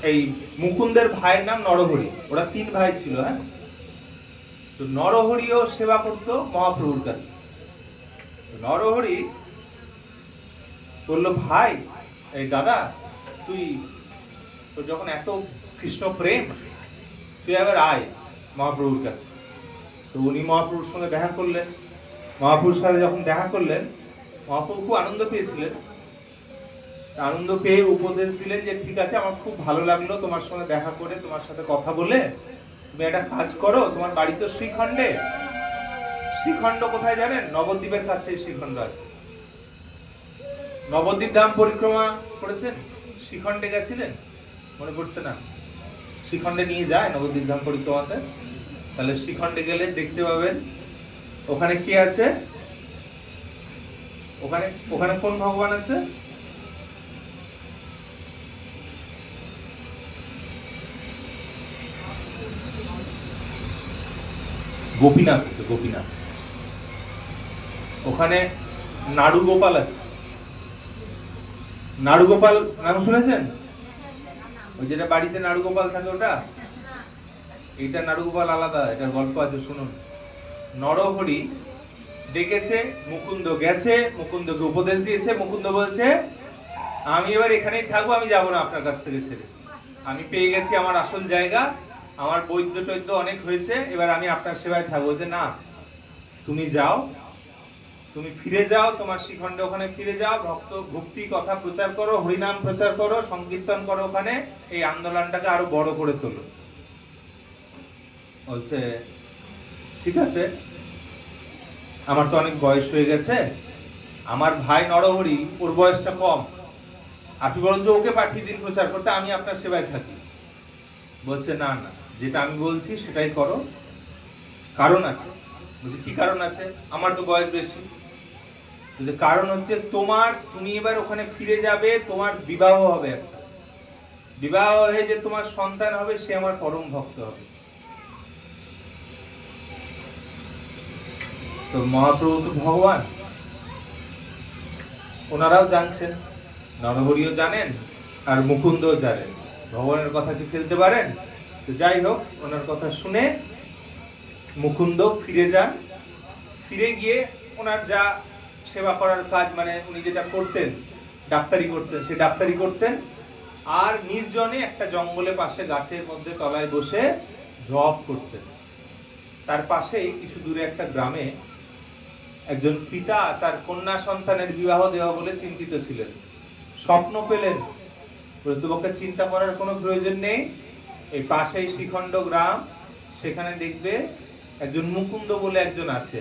এই মুকুন্দের ভাইয়ের নাম নরহরি, ওরা 3 ভাই ছিল। হ্যাঁ, তো নরহরিও সেবা করত মহাপ্রভুর কাছে। নরহরি বললো, ভাই এই দাদা, তুই তোর যখন এত কৃষ্ণ প্রেম, তুই এবার আয় মহাপ্রভুর কাছে। তো উনি মহাপ্রভুর সঙ্গে দেখা করলেন। মহাপ্রভুর সাথে যখন দেখা করলেন, মহাপ্রভু খুব আনন্দ পেয়েছিলেন। আনন্দ পেয়ে উপদেশ দিলেন যে ঠিক আছে, আমার খুব ভালো লাগলো তোমার সঙ্গে দেখা করে, তোমার সাথে কথা বলে। তুমি একটা কাজ করো, তোমার বাড়ি তো শ্রীখণ্ডে। শ্রীখণ্ড কোথায় জানেন? নবদ্বীপের কাছে শ্রীখণ্ড আছে। নবদ্বীপ ধাম পরিক্রমা করেছেন? শ্রীখণ্ডে গেছিলেন? মনে পড়ছে না? শ্রীখণ্ডে নিয়ে যায় নবদ্বীপ ধাম পরিক্রমাতে। তাহলে শ্রীখণ্ডে গেলে দেখতে পাবেন ওখানে কে আছে। ওখানে ওখানে কোন ভগবান আছে? গোপীনাথ আছে, গোপীনাথ। ওখানে নাড়ু গোপাল আছে। নাড়ু গোপাল নাম শুনেছেন? ওই যেটা বাড়িতে নাড়ু গোপাল থাকে ওটা, এইটা নাড়ু গোপাল আলাদা, এটার গল্প আছে, শুনুন। নরহরি ডেকেছে, মুকুন্দ গেছে, মুকুন্দকে উপদেশ দিয়েছে। মুকুন্দ বলছে, আমি এবার এখানেই থাকবো, আমি যাব না আপনার কাছ থেকে ছেড়ে। আমি পেয়ে গেছি আমার আসল জায়গা, আমার বৈদ্য টৈদ্য অনেক হয়েছে, এবার আমি আপনার সেবায় থাকবো। যে না, তুমি যাও, তুমি ফিরে যাও, তোমার শ্রীখণ্ডে ওখানে ফিরে যাও, ভক্ত ভক্তি কথা প্রচার করো, হরিনাম প্রচার করো, সংকীর্তন করো, ওখানে এই আন্দোলনটাকে আরো বড় করে তোলো। বলছে ঠিক আছে, আমার তো অনেক বয়স হয়ে গেছে, আমার ভাই নরহরি, ওর বয়সটা কম, আপনি বরঞ্চ ওকে পাঠিয়ে দিন প্রচার করতে, আমি আপনার সেবায় থাকি। বলছে না না, যেটা আমি বলছি সেটাই করো, কারণ আছে। বলছি কি কারণ আছে? আমার তো বয়স বেশি। কারণ হচ্ছে তুমি এবার ওখানে ফিরে যাবে, তোমার বিবাহ হবে একটা, বিবাহ হয়ে যে তোমার সন্তান হবে, সে আমার পরম ভক্ত হবে। তো মহাপ্রভু তো ভগবান, ওনারাও জানছেন, নরহরিও জানেন, আর মুকুন্দও জানেন, ভগবানের কথা কি ফেলতে পারেন? তো যাই হোক, ওনার কথা শুনে মুকুন্দ ফিরে যান। ফিরে গিয়ে ওনার যা সেবা করার কাজ, মানে উনি যেটা করতেন, ডাক্তারি করতেন, সে ডাক্তারি করতেন। আর নির্জনে একটা জঙ্গলের পাশে গাছের মধ্যে তলায় বসে জপ করতেন। তার পাশেই কিছু দূরে একটা গ্রামে একজন পিতা তার কন্যা সন্তানের বিবাহ দেওয়া বলে চিন্তিত ছিলেন। স্বপ্ন পেলেন, তোমাকে চিন্তা করার কোনো প্রয়োজন নেই, এই পাশেই শ্রীখণ্ড গ্রাম, সেখানে দেখবে একজন মুকুন্দ বলে একজন আছে,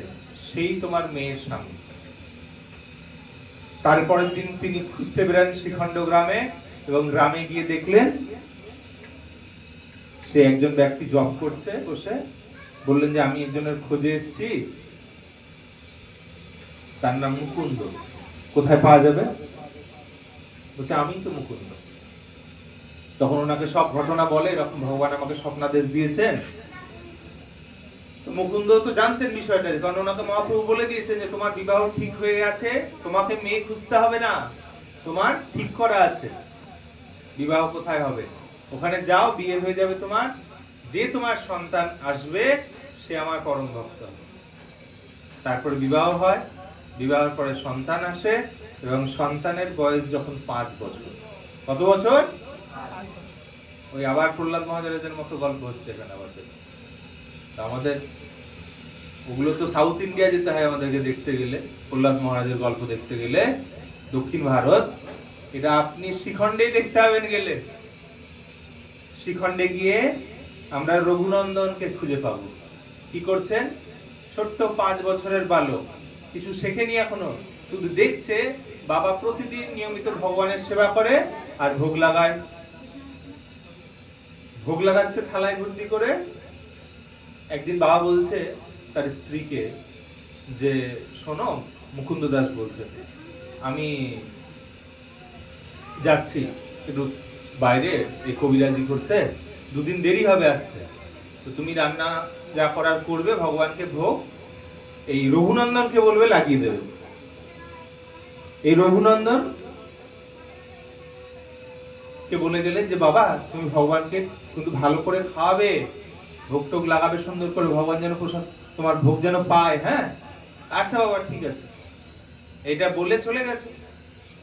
সেই তোমার মেয়ের স্বামী। তারপরের দিন তিনি খুঁজতে বেরান শ্রীখণ্ড গ্রামে, এবং গ্রামে গিয়ে দেখলেন সে একজন ব্যক্তি জব করছে বসে। বললেন যে আমি একজনের খোঁজে এসেছি, তার নাম মুকুন্দ, কোথায় পাওয়া যাবে? বলছে আমি তো মুকুন্দ। তখন ওনাকে সব ঘটনা বলে, এরকম ভগবান আমাকে স্বপ্নাদেশ দিয়েছেন। তো মুকুন্দ তো জানতেন বিষয়টা, কারণ ওনাকে মহাপ্রভু বলে দিয়েছেন যে তোমার বিবাহ ঠিক হয়ে গেছে, তোমাকে মেয়ে খুঁজতে হবে না, তোমার ঠিক করা আছে। বিবাহ কোথায় হবে? ওখানে যাও, বিয়ে হয়ে যাবে তোমার, যে তোমার সন্তান আসবে সে আমার পরম ভক্ত হবে। তারপরে বিবাহ হয়, বিবাহের পরে সন্তান আসে, এবং সন্তানের বয়স যখন 5 বছর। কত বছর? ওই আবার প্রহ্লাদ মহারাজের মতো গল্প হচ্ছে এখানে আমাদের। আমাদের ওগুলো তো সাউথ ইন্ডিয়া যেতে হয় আমাদেরকে দেখতে গেলে, প্রহ্লাদ মহারাজের গল্প দেখতে গেলে দক্ষিণ ভারত। এটা আপনি শ্রীখণ্ডেই দেখতে হবেন গেলে। শ্রীখণ্ডে গিয়ে আমরা রঘুনন্দনকে খুঁজে পাবো। কি করছেন? ছোট্ট 5 বছরের বালক, কিছু শেখেনি এখনো, শুধু দেখছে বাবা প্রতিদিন নিয়মিত ভগবানের সেবা করে আর ভোগ লাগায়। ভোগ লাগাচ্ছে থালায় ভর্তি করে। একদিন বাবা বলছে তার স্ত্রীকে যে, শোনো, মুকুন্দ দাস বলছে, আমি যাচ্ছি একটু বাইরে এই কবিরাজি করতে, 2 দিন দেরি হবে আসতে, তো তুমি রান্না যা করার করবে, ভগবানকে ভোগ এই রঘুনন্দনকে বলবে লাগিয়ে দেবে। এই রঘুনন্দন কে বলে গেলেন যে, বাবা তুমি ভগবানকে কিন্তু ভালো করে খাওয়াবে, ভোগ টোগ লাগাবে সুন্দর করে, ভগবান যেন প্রসাদ তোমার ভোগ যেন পায়। হ্যাঁ, আচ্ছা বাবা ঠিক আছে। এটা বলে চলে গেছে।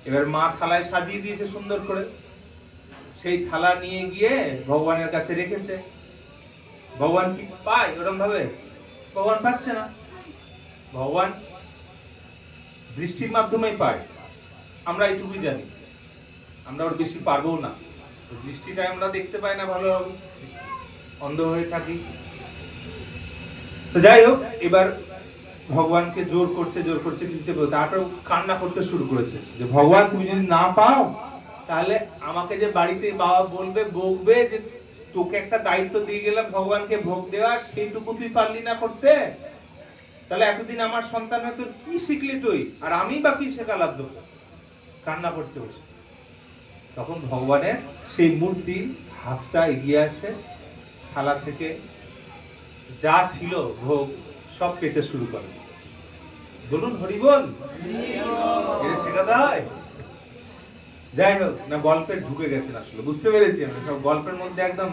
এবার মা থালায় সাজিয়ে দিয়েছে সুন্দর করে, সেই থালা নিয়ে গিয়ে ভগবানের কাছে রেখেছে। ভগবান কি পায় ওরকম ভাবে? ভগবান পাচ্ছে না। ভগবান দৃষ্টির মাধ্যমেই পায়, আমরা এইটুকুই জানি, আমরা ওর বেশি পারবো না। দৃষ্টিটা আমরা দেখতে পাই না ভালোভাবে, অন্ধ হয়ে থাকি। তো যাই হোক, এবার ভগবানকে জোর করছে দিতে বলতে, তারপর কান্না করতে শুরু করেছে যে, ভগবান তুমি যদি না পাও তাহলে আমাকে যে বাড়িতে বাবা বলবে, বকবে যে তোকে একটা দায়িত্ব দিয়ে গেলাম ভগবানকে ভোগ দেওয়া, সেইটুকু তুই পারলি না করতে, তাহলে এতদিন আমার সন্তান হয়তো কি শিখলি তুই, আর আমি বা কি শেখালাম তোকে। কান্না করছে বসে। তখন ভগবানের সেই মূর্তি হাতটা এগিয়ে আসে, থালা থেকে যা ছিল ভোগ সব পেতে শুরু করে। বলুন হরি বল। এটা শেখাতে হয়। যাই হোক না, গল্পে ঢুকে গেছেন আসলে, বুঝতে পেরেছি আমি, সব গল্পের মধ্যে একদম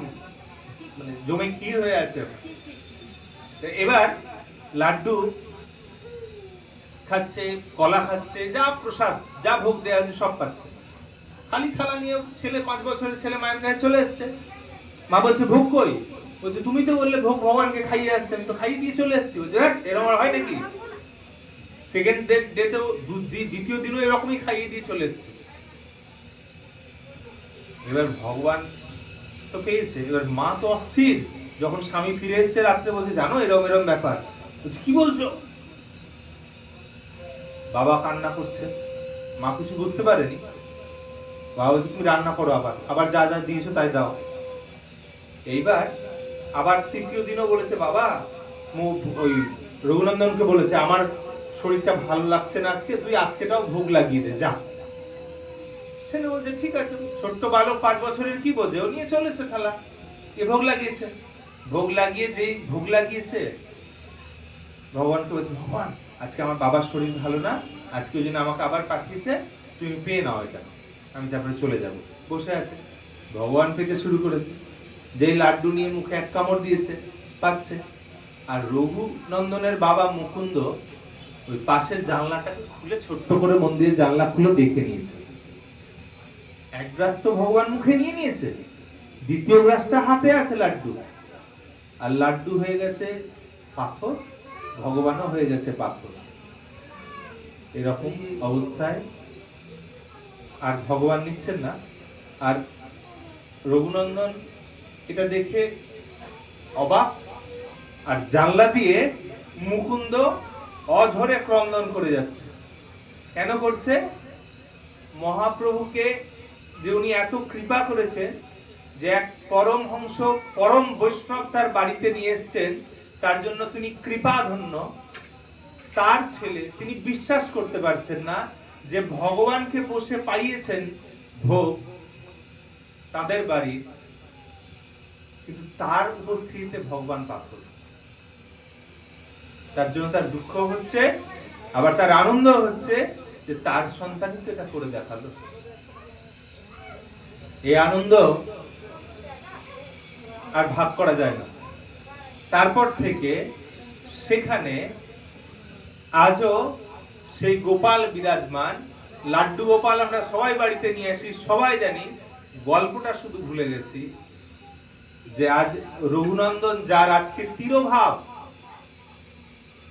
মানে জমে ক্ষীর হয়ে আছে। এবার লাড্ডু খাচ্ছে, কলা খাচ্ছে, যা প্রসাদ যা ভোগ দেওয়া আছে সব পাচ্ছে। খালি থালা নিয়ে ছেলে, 5 বছরের ছেলে মায়ের কাছে চলে এসছে। মা বলছে, ভোগ কই? বলছে, তুমি তো বললে ভোগ ভগবানকে খাইয়ে আসতে, আমি তো খাইয়ে দিয়ে চলে এসেছি। বলছে, এরকম হয় নাকি? সেকেন্ড ডেতেও দ্বিতীয় দিনও এরকমই খাইয়ে দিয়ে চলে এসেছে। এবার ভগবান তো পেয়েছে, এবার মা তো অস্থির। যখন স্বামী ফিরে এসেছে রাত্রে, বলছে, জানো এরকম এরকম ব্যাপার। বলছে, কি বলছো? বাবা কান্না করছে, মা কিছু বুঝতে পারেনি। বাবা বলছে, তুমি রান্না করো, আবার যা যা দিয়েছো তাই দাও। এইবার আবার তৃতীয় দিনও বলেছে, বাবা ওই রঘুনন্দনকে বলেছে, আমার শরীরটা ভালো লাগছে না আজকে, তুই আজকেটাও ভোগ লাগিয়ে দে, যা। ছেলে বলছে, ঠিক আছে। ছোট্ট বালক 5 বছরের, কি বোঝে, ও নিয়ে চলেছে থালা, এ ভোগ লাগিয়েছে। ভোগ লাগিয়ে যেই ভোগ লাগিয়েছে, ভগবানকে বলছে, ভগবান আজকে আমার বাবার শরীর ভালো না, আজকে ওই জন্য আমাকে আবার পাঠিয়েছে, তুমি পেয়ে নাও এটা, আমি তারপরে চলে যাব। বসে আছে, ভগবান পেতে শুরু করেছে। যেই লাড্ডু নিয়ে মুখে এক কামড় দিয়েছে, পাচ্ছে। আর রঘুনন্দনের বাবা মুকুন্দ ওই পাশের জানলাটাকে খুলে, ছোট্ট করে মন্দিরের জানলা খুলে দেখে নিয়েছে। এক গ্রাস তো ভগবান মুখে নিয়ে নিয়েছে, দ্বিতীয় গ্রাসটা হাতে আছে লাড্ডু, আর লাড্ডু হয়ে গেছে পাথর, ভগবানও হয়ে গেছে পাথর। এরকম অবস্থায় আর ভগবান নিচ্ছেন না। আর রঘুনন্দন এটা দেখে অবাক, আর জানলা দিয়ে মুকুন্দ অঝরে ক্রন্দন করে যাচ্ছে। কেন করছে? মহাপ্রভুকে যে উনি এত কৃপা করেছে, যে এক পরমহংস পরম বৈষ্ণব তার বাড়িতে নিয়ে এসেছেন, তার জন্য তিনি কৃপাধন্য। তার ছেলে, তিনি বিশ্বাস করতে পারছেন না যে ভগবানকে বসে পাইয়েছেন ভোগ তাদের বাড়ি, কিন্তু তার উপস্থিতিতে ভগবান পাথর। তার জন্য তার দুঃখ হচ্ছে, আবার তার আনন্দ হচ্ছে যে তার সন্তানই তো এটা করে দেখালো। এই আনন্দ আর ভাগ করা যায় না। তারপর থেকে সেখানে আজও সেই গোপাল বিরাজমান, লাড্ডু গোপাল আমরা সবাই বাড়িতে নিয়ে আসি, সবাই জানি, গল্পটা শুধু ভুলে গেছি যে আজ রঘুনন্দন যার আজকে তিরোভাব,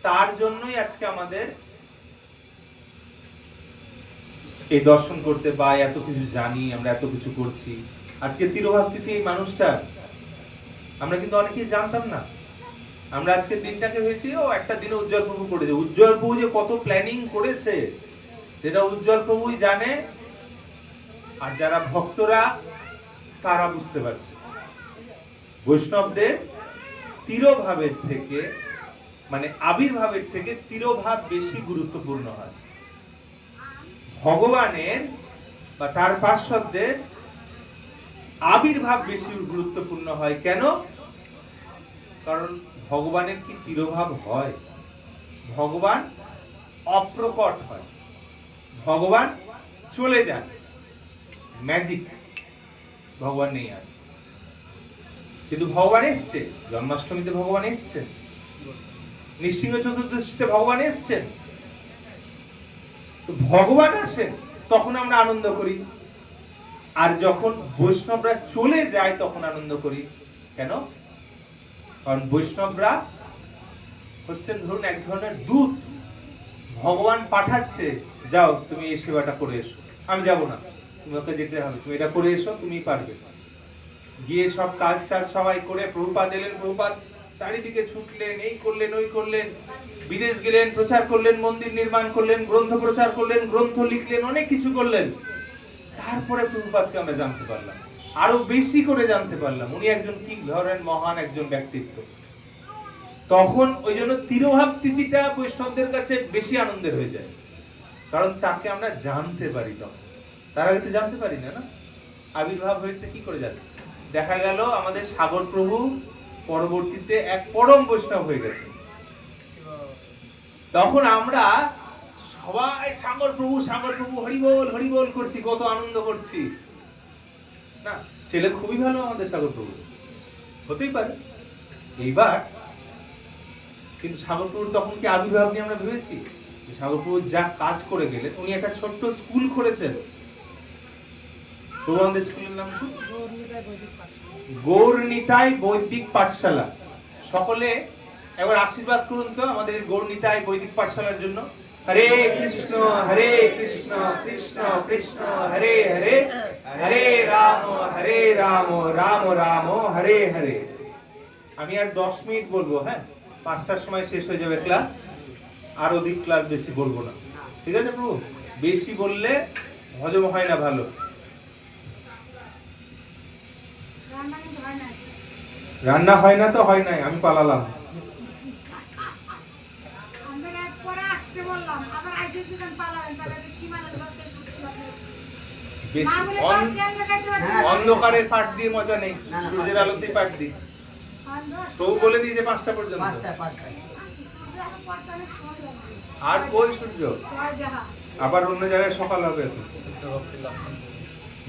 তার জন্যই আজকে আমাদের এই দর্শন করতে বা এত কিছু জানি, আমরা এত কিছু করছি। আজকে তিরোভাব তিথি এই মানুষটা আমরা কিন্তু অনেকেই জানতাম না। আমরা আজকের দিনটাকে হয়েছি ও একটা দিনে উজ্জ্বল প্রভু করেছে। উজ্জ্বল প্রভু যে কত প্ল্যানিং করেছে যেটা উজ্জ্বল প্রভুই জানে, আর যারা ভক্তরা তারা বুঝতে পারছে। বৈষ্ণবদের তিরোভাবের থেকে, মানে আবির্ভাবের থেকে তিরোভাব বেশি গুরুত্বপূর্ণ হয়। ভগবানের বা তার পার্শ্বদের আবির্ভাব বেশি গুরুত্বপূর্ণ হয়। কেন? কারণ ভগবানের কি তিরোভাব হয়? ভগবান অপ্রকট হয়, ভগবান চলে যান, ম্যাজিক। ভগবান নেই আর, কিন্তু ভগবান এসছে। জন্মাষ্টমীতে ভগবান এসছেন, নৃসিংহ চতুর্দশীতে ভগবান এসছেন। তো ভগবান আসেন তখন আমরা আনন্দ করি, আর যখন বৈষ্ণবরা চলে যায় তখন আনন্দ করি। কেন? কারণ বৈষ্ণবরা হচ্ছেন ধরুন এক ধরনের দূত। ভগবান পাঠাচ্ছে, যাও তুমি এই সেবাটা করে এসো। আমি যাব না, তোমাকে যেতে হবে, তুমি এটা করে এসো, তুমি পারবে। গিয়ে সব কাজ টাজ সবাই করে প্রভুপাদ এলেন, প্রভুপাদ চারিদিকে ছুটলেন, এই করলেন ওই করলেন, বিদেশ গেলেন, প্রচার করলেন, মন্দির নির্মাণ করলেন, গ্রন্থ প্রচার করলেন, গ্রন্থ লিখলেন, অনেক কিছু করলেন। তারপরে প্রভুপাদকে আমরা জানতে পারলাম, আরো বেশি করে জানতে পারলাম উনি একজন কি ধরনের মহান একজন ব্যক্তিত্ব। তখন ওই জন্য তিরোভাব তিথিটা বৈষ্ণবদের কাছে বেশি আনন্দের হয়ে যায়, কারণ তাকে আমরা জানতে পারি। তখন তার আগে তো জানতে পারি না। আবির্ভাব হয়েছে কি করে জানি? দেখা গেল আমাদের সাগর প্রভু পরবর্তীতে এক পরম বৈষ্ণব হয়ে গেছে। তখন আমরা সবাই সাগর প্রভু হরিবোল হরিবোল করছি, কত আনন্দ করছি না। ছেলে খুবই ভালো আমাদের সাগর প্রভু, হতেই পারে। এইবার কিন্তু সাগর প্রভুর তখন কি আবির্ভাব নিয়ে আমরা ভেবেছি? সাগর প্রভু যা কাজ করে গেলেন, উনি একটা ছোট্ট স্কুল করেছেন। প্রভু আমাদের স্কুলের নাম কি? গৌরনিতাই বৈদিক পাঠশালা। সকলে একবার আশীর্বাদ করুন তো আমাদের গৌরনিতাই বৈদিক পাঠশালার জন্য। হরে কৃষ্ণ কৃষ্ণ কৃষ্ণ হরে হরে, হরে রাম রাম রাম হরে হরে। আমি আর 10 মিনিট বলবো, হ্যাঁ, 5টার সময় শেষ হয়ে যাবে ক্লাস। আর অধিক ক্লাস বেশি বলবো না, ঠিক আছে প্রভু? বেশি বললে হজম হয় না ভালো। রান্না হয় না তো হয় নাই, আমি পালালাম। বেশি অন্ধকারের পাট দিয়ে মজা নেই, সূর্যের আলোতেই পাট দিই। প্রভু বলে দিয়েছে 5টা পর্যন্ত। আর কই সূর্য? আবার অন্য জায়গায় সকাল হবে এখন।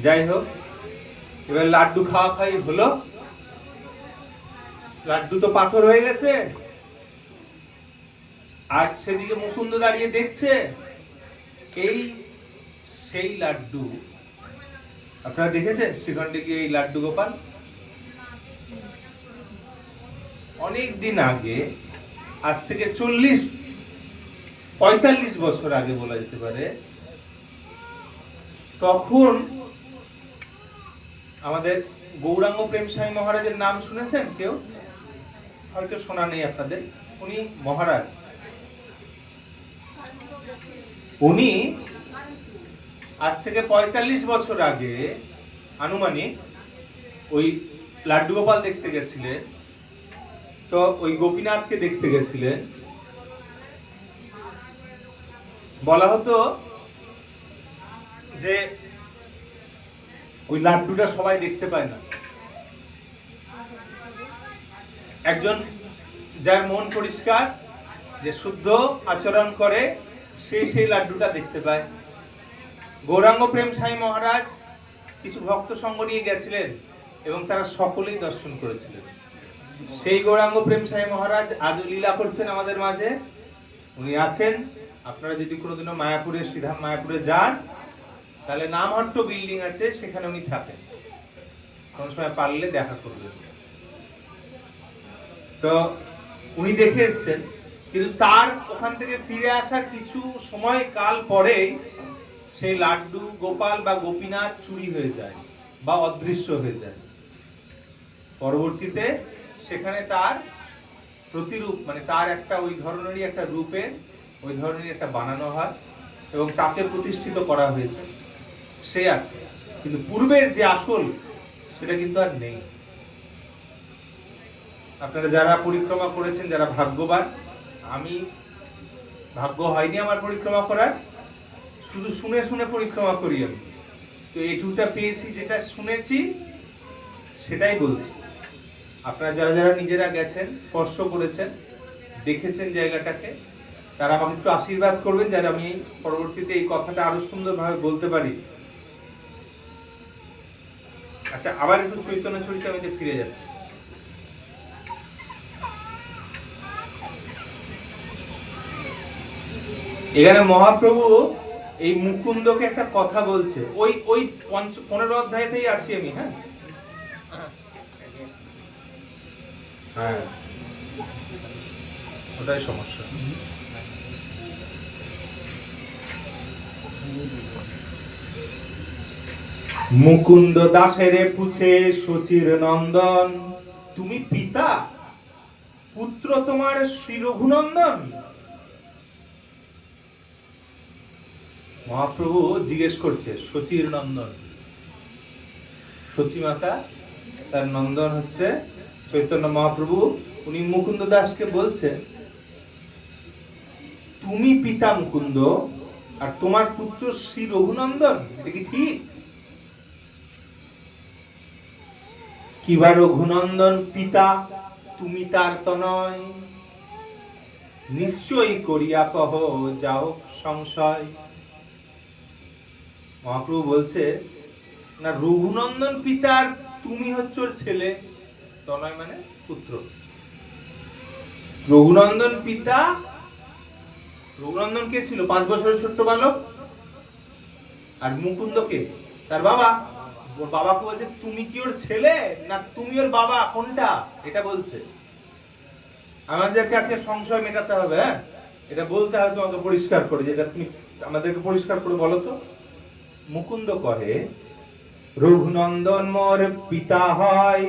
যাই হোক, এবার লাড্ডু খাওয়া খাই হলো। লাড্ডু তো পাথর হয়ে গেছে, আর সেদিকে মুকুন্দ দাঁড়িয়ে দেখছে। এই সেই লাড্ডু আপনারা দেখেছেন শ্রীখণ্ডে গিয়ে এই লাড্ডু গোপাল? অনেক দিন আগে, আজ থেকে 40-45 বছর আগে বলা যেতে পারে, তখন আমাদের গৌরাঙ্গ প্রেম স্বামী মহারাজের নাম শুনেছেন কেউ? হয়তো শোনা নেই আপনাদের। উনি মহারাজ, উনি আজ থেকে 45 বছর আগে আনুমানিক ওই লাড্ডু গোপাল দেখতে গেছিলেন। তো ওই গোপীনাথকে দেখতে গেছিলেন। বলা হতো যে ওই লাড্ডুটা সবাই দেখতে পায় না, একজন যার মন পরিষ্কার, যে শুদ্ধ আচরণ করে, সেই লাড্ডুটা দেখতে পায়। গৌরাঙ্গ প্রেম স্বামী মহারাজ কিছু ভক্ত সঙ্গ নিয়ে গেছিলেন এবং তারা সকলেই দর্শন করেছিলেন। সেই গৌরাঙ্গ প্রেম স্বামী মহারাজ আজও লীলা করছেন আমাদের মাঝে। উনি আছেন, আপনারা যদি কোনোদিনও মায়াপুরে, শ্রীধাম মায়াপুরে যান, তাহলে নামহট্ট বিল্ডিং আছে, সেখানে উনি থাকেন। কোন সময় পারলে দেখা করবেন। তো উনি দেখে এসেছেন, কিন্তু তার ওখান থেকে ফিরে আসার কিছু সময় কাল পরেই সেই লাড্ডু গোপাল বা গোপীনাথ চুরি হয়ে যায় বা অদৃশ্য হয়ে যায়। পরবর্তীতে সেখানে তার প্রতিরূপ, মানে তার একটা ওই ধরনেরই একটা রূপে, ওই ধরনের একটা বানানো হয় এবং তাকে প্রতিষ্ঠিত করা হয়েছে। সে আছে, কিন্তু পূর্বের যে আসল সেটা কিন্তু আর নেই। আপনারা যারা পরিক্রমা করেছেন, যারা ভাগ্যবান, আমি ভাগ্য হয়নি আমার পরিক্রমা করার, শুধু শুনে শুনে পরিক্রমা করি আমি। তো এইটুকুটা পেয়েছি, যেটা শুনেছি সেটাই বলছি। আপনারা যারা যারা নিজেরা গেছেন, স্পর্শ করেছেন, দেখেছেন জায়গাটাকে, তারা আমাকে একটু আশীর্বাদ করবেন যাতে আমি পরবর্তীতে এই কথাটা আরো সুন্দরভাবে বলতে পারি। আচ্ছা, আবার একটু চৈতন্য চরিতামৃতে ফিরে যাচ্ছি। এখানে মহাপ্রভু এই মুকুন্দকে একটা কথা বলছে, ওই ওই 15 অধ্যায়তেই আছি আমি। হ্যাঁ হ্যাঁ, ওটাই সমস্যা। মুকুন্দ দাসেরে পুছে শচীর নন্দন, তুমি পিতা, পুত্র তোমার শ্রী রঘুনন্দন। মহাপ্রভু জিজ্ঞেস করছে, শচীর নন্দন, শচী মাতা, তার নন্দন হচ্ছে চৈতন্য মহাপ্রভু। উনি মুকুন্দ দাসকে বলছে, তুমি পিতা মুকুন্দ আর তোমার পুত্র শ্রী রঘুনন্দন, এটা কি ঠিক? কিবা রঘুনন্দন পিতা, তুমি তার তনয়, নিশ্চয়ই করিয়া কহ যাও সংশয়। মহাপ্রভু বলছে, না, রঘুনন্দন পিতার তুমি হচ্ছে ওর ছেলে, তনয় মানে পুত্র। রঘুনন্দন পিতা, রঘুনন্দন কে ছিল? 5 বছরের ছোট্ট বালক। আর মুকুন্দ কে? তার বাবা। ওর বাবাকে বলছে, তুমি কি ওর ছেলে না তুমি ওর বাবা, কোনটা? এটা বলছে। আমাদেরকে আজকে সংশয় মেটাতে হবে। হ্যাঁ, এটা বলতে হবে তোমাকে পরিষ্কার করে, যেটা তুমি আমাদেরকে পরিষ্কার করে বলো তো। মুকুন্দ কহে, রঘুনন্দন মোর পিতা হয়,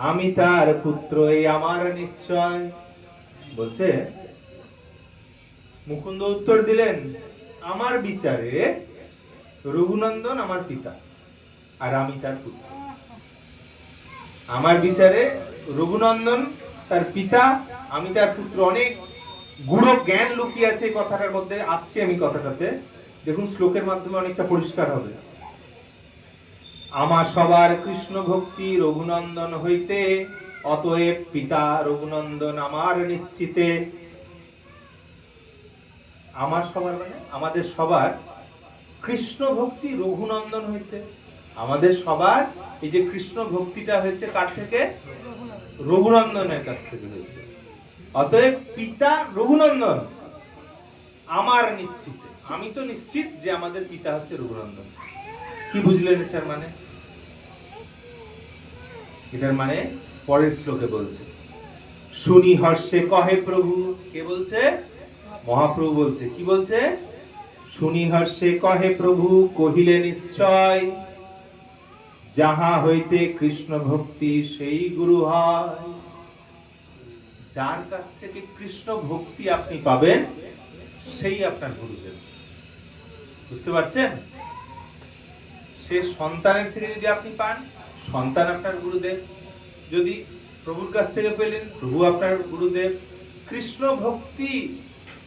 আমি তার পুত্র, এই আমার নিশ্চয়। বলছে, মুকুন্দ উত্তর দিলেন, আমার বিচারে রঘুনন্দন আমার পিতা আর আমি তার পুত্র। আমার বিচারে রঘুনন্দন তার পিতা, আমি তার পুত্র। অনেক গূঢ় জ্ঞান লুকিয়ে আছে এই কথাটার মধ্যে, আসছি আমি কথাটাতে। দেখুন, শ্লোকের মাধ্যমে অনেকটা পরিষ্কার হবে। আমার সবার কৃষ্ণ ভক্তি রঘুনন্দন হইতে, অতএব পিতা রঘুনন্দন আমার নিশ্চিতে। আমার সবার মানে আমাদের সবার কৃষ্ণ ভক্তি রঘুনন্দন হইতে। আমাদের সবার এই যে কৃষ্ণ ভক্তিটা হয়েছে কার থেকে? রঘুনন্দনের কাছ থেকে হয়েছে। অতএব পিতা রঘুনন্দন আমার নিশ্চিত। আমি তো নিশ্চিত যে আমাদের পিতা হচ্ছে রঘুনন্দন। কি বুঝলেন এটার মানে? এটার মানে পরের শ্লোকে বলছে, শুনি হর্ষে কহে প্রভু। কে বলছে? মহাপ্রভু বলছে। কি বলছে? শুনি হর্ষে কহে প্রভু, কহিলে নিশ্চয়, যাহা হইতে কৃষ্ণ ভক্তি সেই গুরু হয়। যার কাছ থেকে কৃষ্ণ ভক্তি আপনি পাবেন, সেই আপনার গুরুদেব। বুঝতে পারছেন? সে সন্তানের থেকে যদি আপনি পান, সন্তান আপনার গুরুদেব। যদি প্রভুর কাছ থেকে পেলেন, প্রভু আপনার গুরুদেব। কৃষ্ণ ভক্তি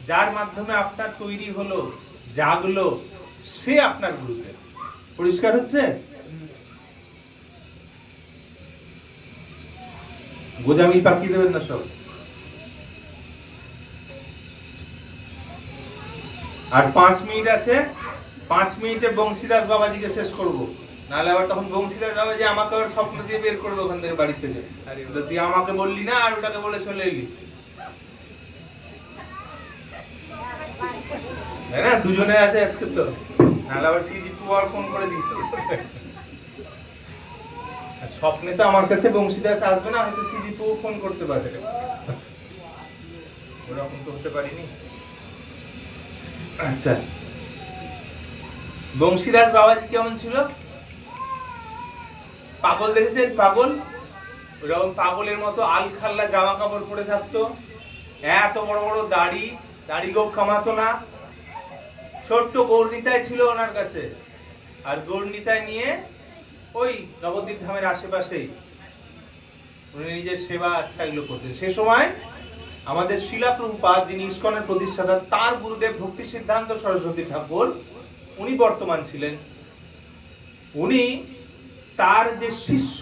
যার মাধ্যমে আপনার তৈরি হলো, জাগলো, সে আপনার গুরুদেব। পরিষ্কার হচ্ছে? গোজামি পাকি দেবেন না সব। আর 5 মিনিট আছে, 5 মিনিটে বংশীদাস বাবাজিকে শেষ করব। নাহলে আবার তখন বংশীদাস বাবাজি আমাকে আবার স্বপ্ন দিয়ে বের করবে ওখান থেকে, বাড়ি থেকে। আরে তুই আমাকে বললি না, আর ওটাকে বলে চলে এলি। তাই না? দুজনে আছে আজকে তো, নাহলে আবার সিজিপু আর ফোন করে দিচ্ছে। স্বপ্নে তো আমার কাছে বংশীদাস আসবে না, হয়তো সিজিপু ফোন করতে পারে, ওরকম তো হতে পারিনি। আচ্ছা, বংশীদাস বাবাজি কেমন ছিল? পাগল দেখেছেন? পাগল ওরকম পাগলের মতো আলখাল্লা জামা কাপড় পরে থাকতো, এত বড় বড় দাড়ি, দাড়ি গোপ কামাতো না, ছোট্ট গৌরনীতায় ছিল ওনার কাছে, আর গৌরনীতায় নিয়ে ওই নবদ্বীপ ধামের আশেপাশেই উনি নিজের সেবা আচ্ছা এগুলো করতেন। সে সময় আমাদের শিলা প্রভুপাদ, যিনি ইস্কনের প্রতিষ্ঠাতা, তার গুরুদেব ভক্তি সিদ্ধান্ত সরস্বতী ঠাকুর, উনি বর্তমান ছিলেন। উনি তার যে শিষ্য,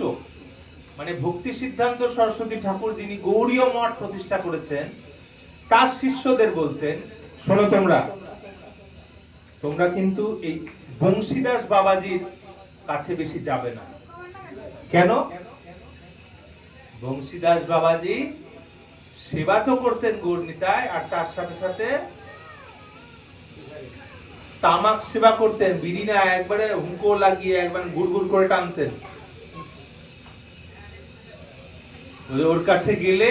মানে ভক্তি সিদ্ধান্ত সরস্বতী ঠাকুর যিনি গৌড়ীয় মঠ প্রতিষ্ঠা করেছেন, তার শিষ্যদের বলতেন, শোনো তোমরা কিন্তু এই বংশীদাস বাবাজির কাছে বেশি যাবে না। কেন? বংশীদাস বাবাজি সেবা তো করতেন গৌরনীতায়, আর তার সাথে সাথে তামাক সেবা করতেন, বিড়ি না একবারে হুঁকো লাগিয়ে একবার গুড়গুড় করে টানতেন। ওর কাছে গেলে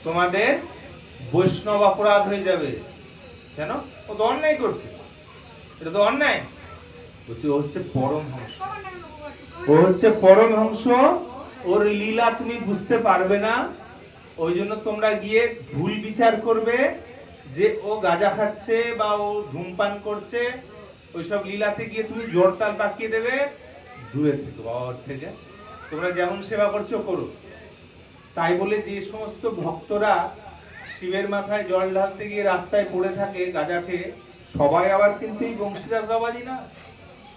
তোমাদের বৈষ্ণব অপরাধ হয়ে যাবে। কেন? ও তো অন্যায় করছে, এটা তো অন্যায়। বলছে ও হচ্ছে পরমহংস, ও হচ্ছে পরমহংস, ওর লীলা তুমি বুঝতে পারবে না, ওই জন্য তোমরা গিয়ে ভুল বিচার করবে যে ও গাঁজা খাচ্ছে বা ও ধূমপান করছে, ওইসব লীলাতে গিয়ে তুমি জোরতাল পাকিয়ে দেবে। দূরে থেকে বাবার থেকে তোমরা যেমন সেবা করছো করো। তাই বলে যে সমস্ত ভক্তরা শিবের মাথায় জল ঢালতে গিয়ে রাস্তায় পড়ে থাকে গাঁজা খেয়ে, সবাই আবার কিন্তু এই বংশীদাস বাবাজি না,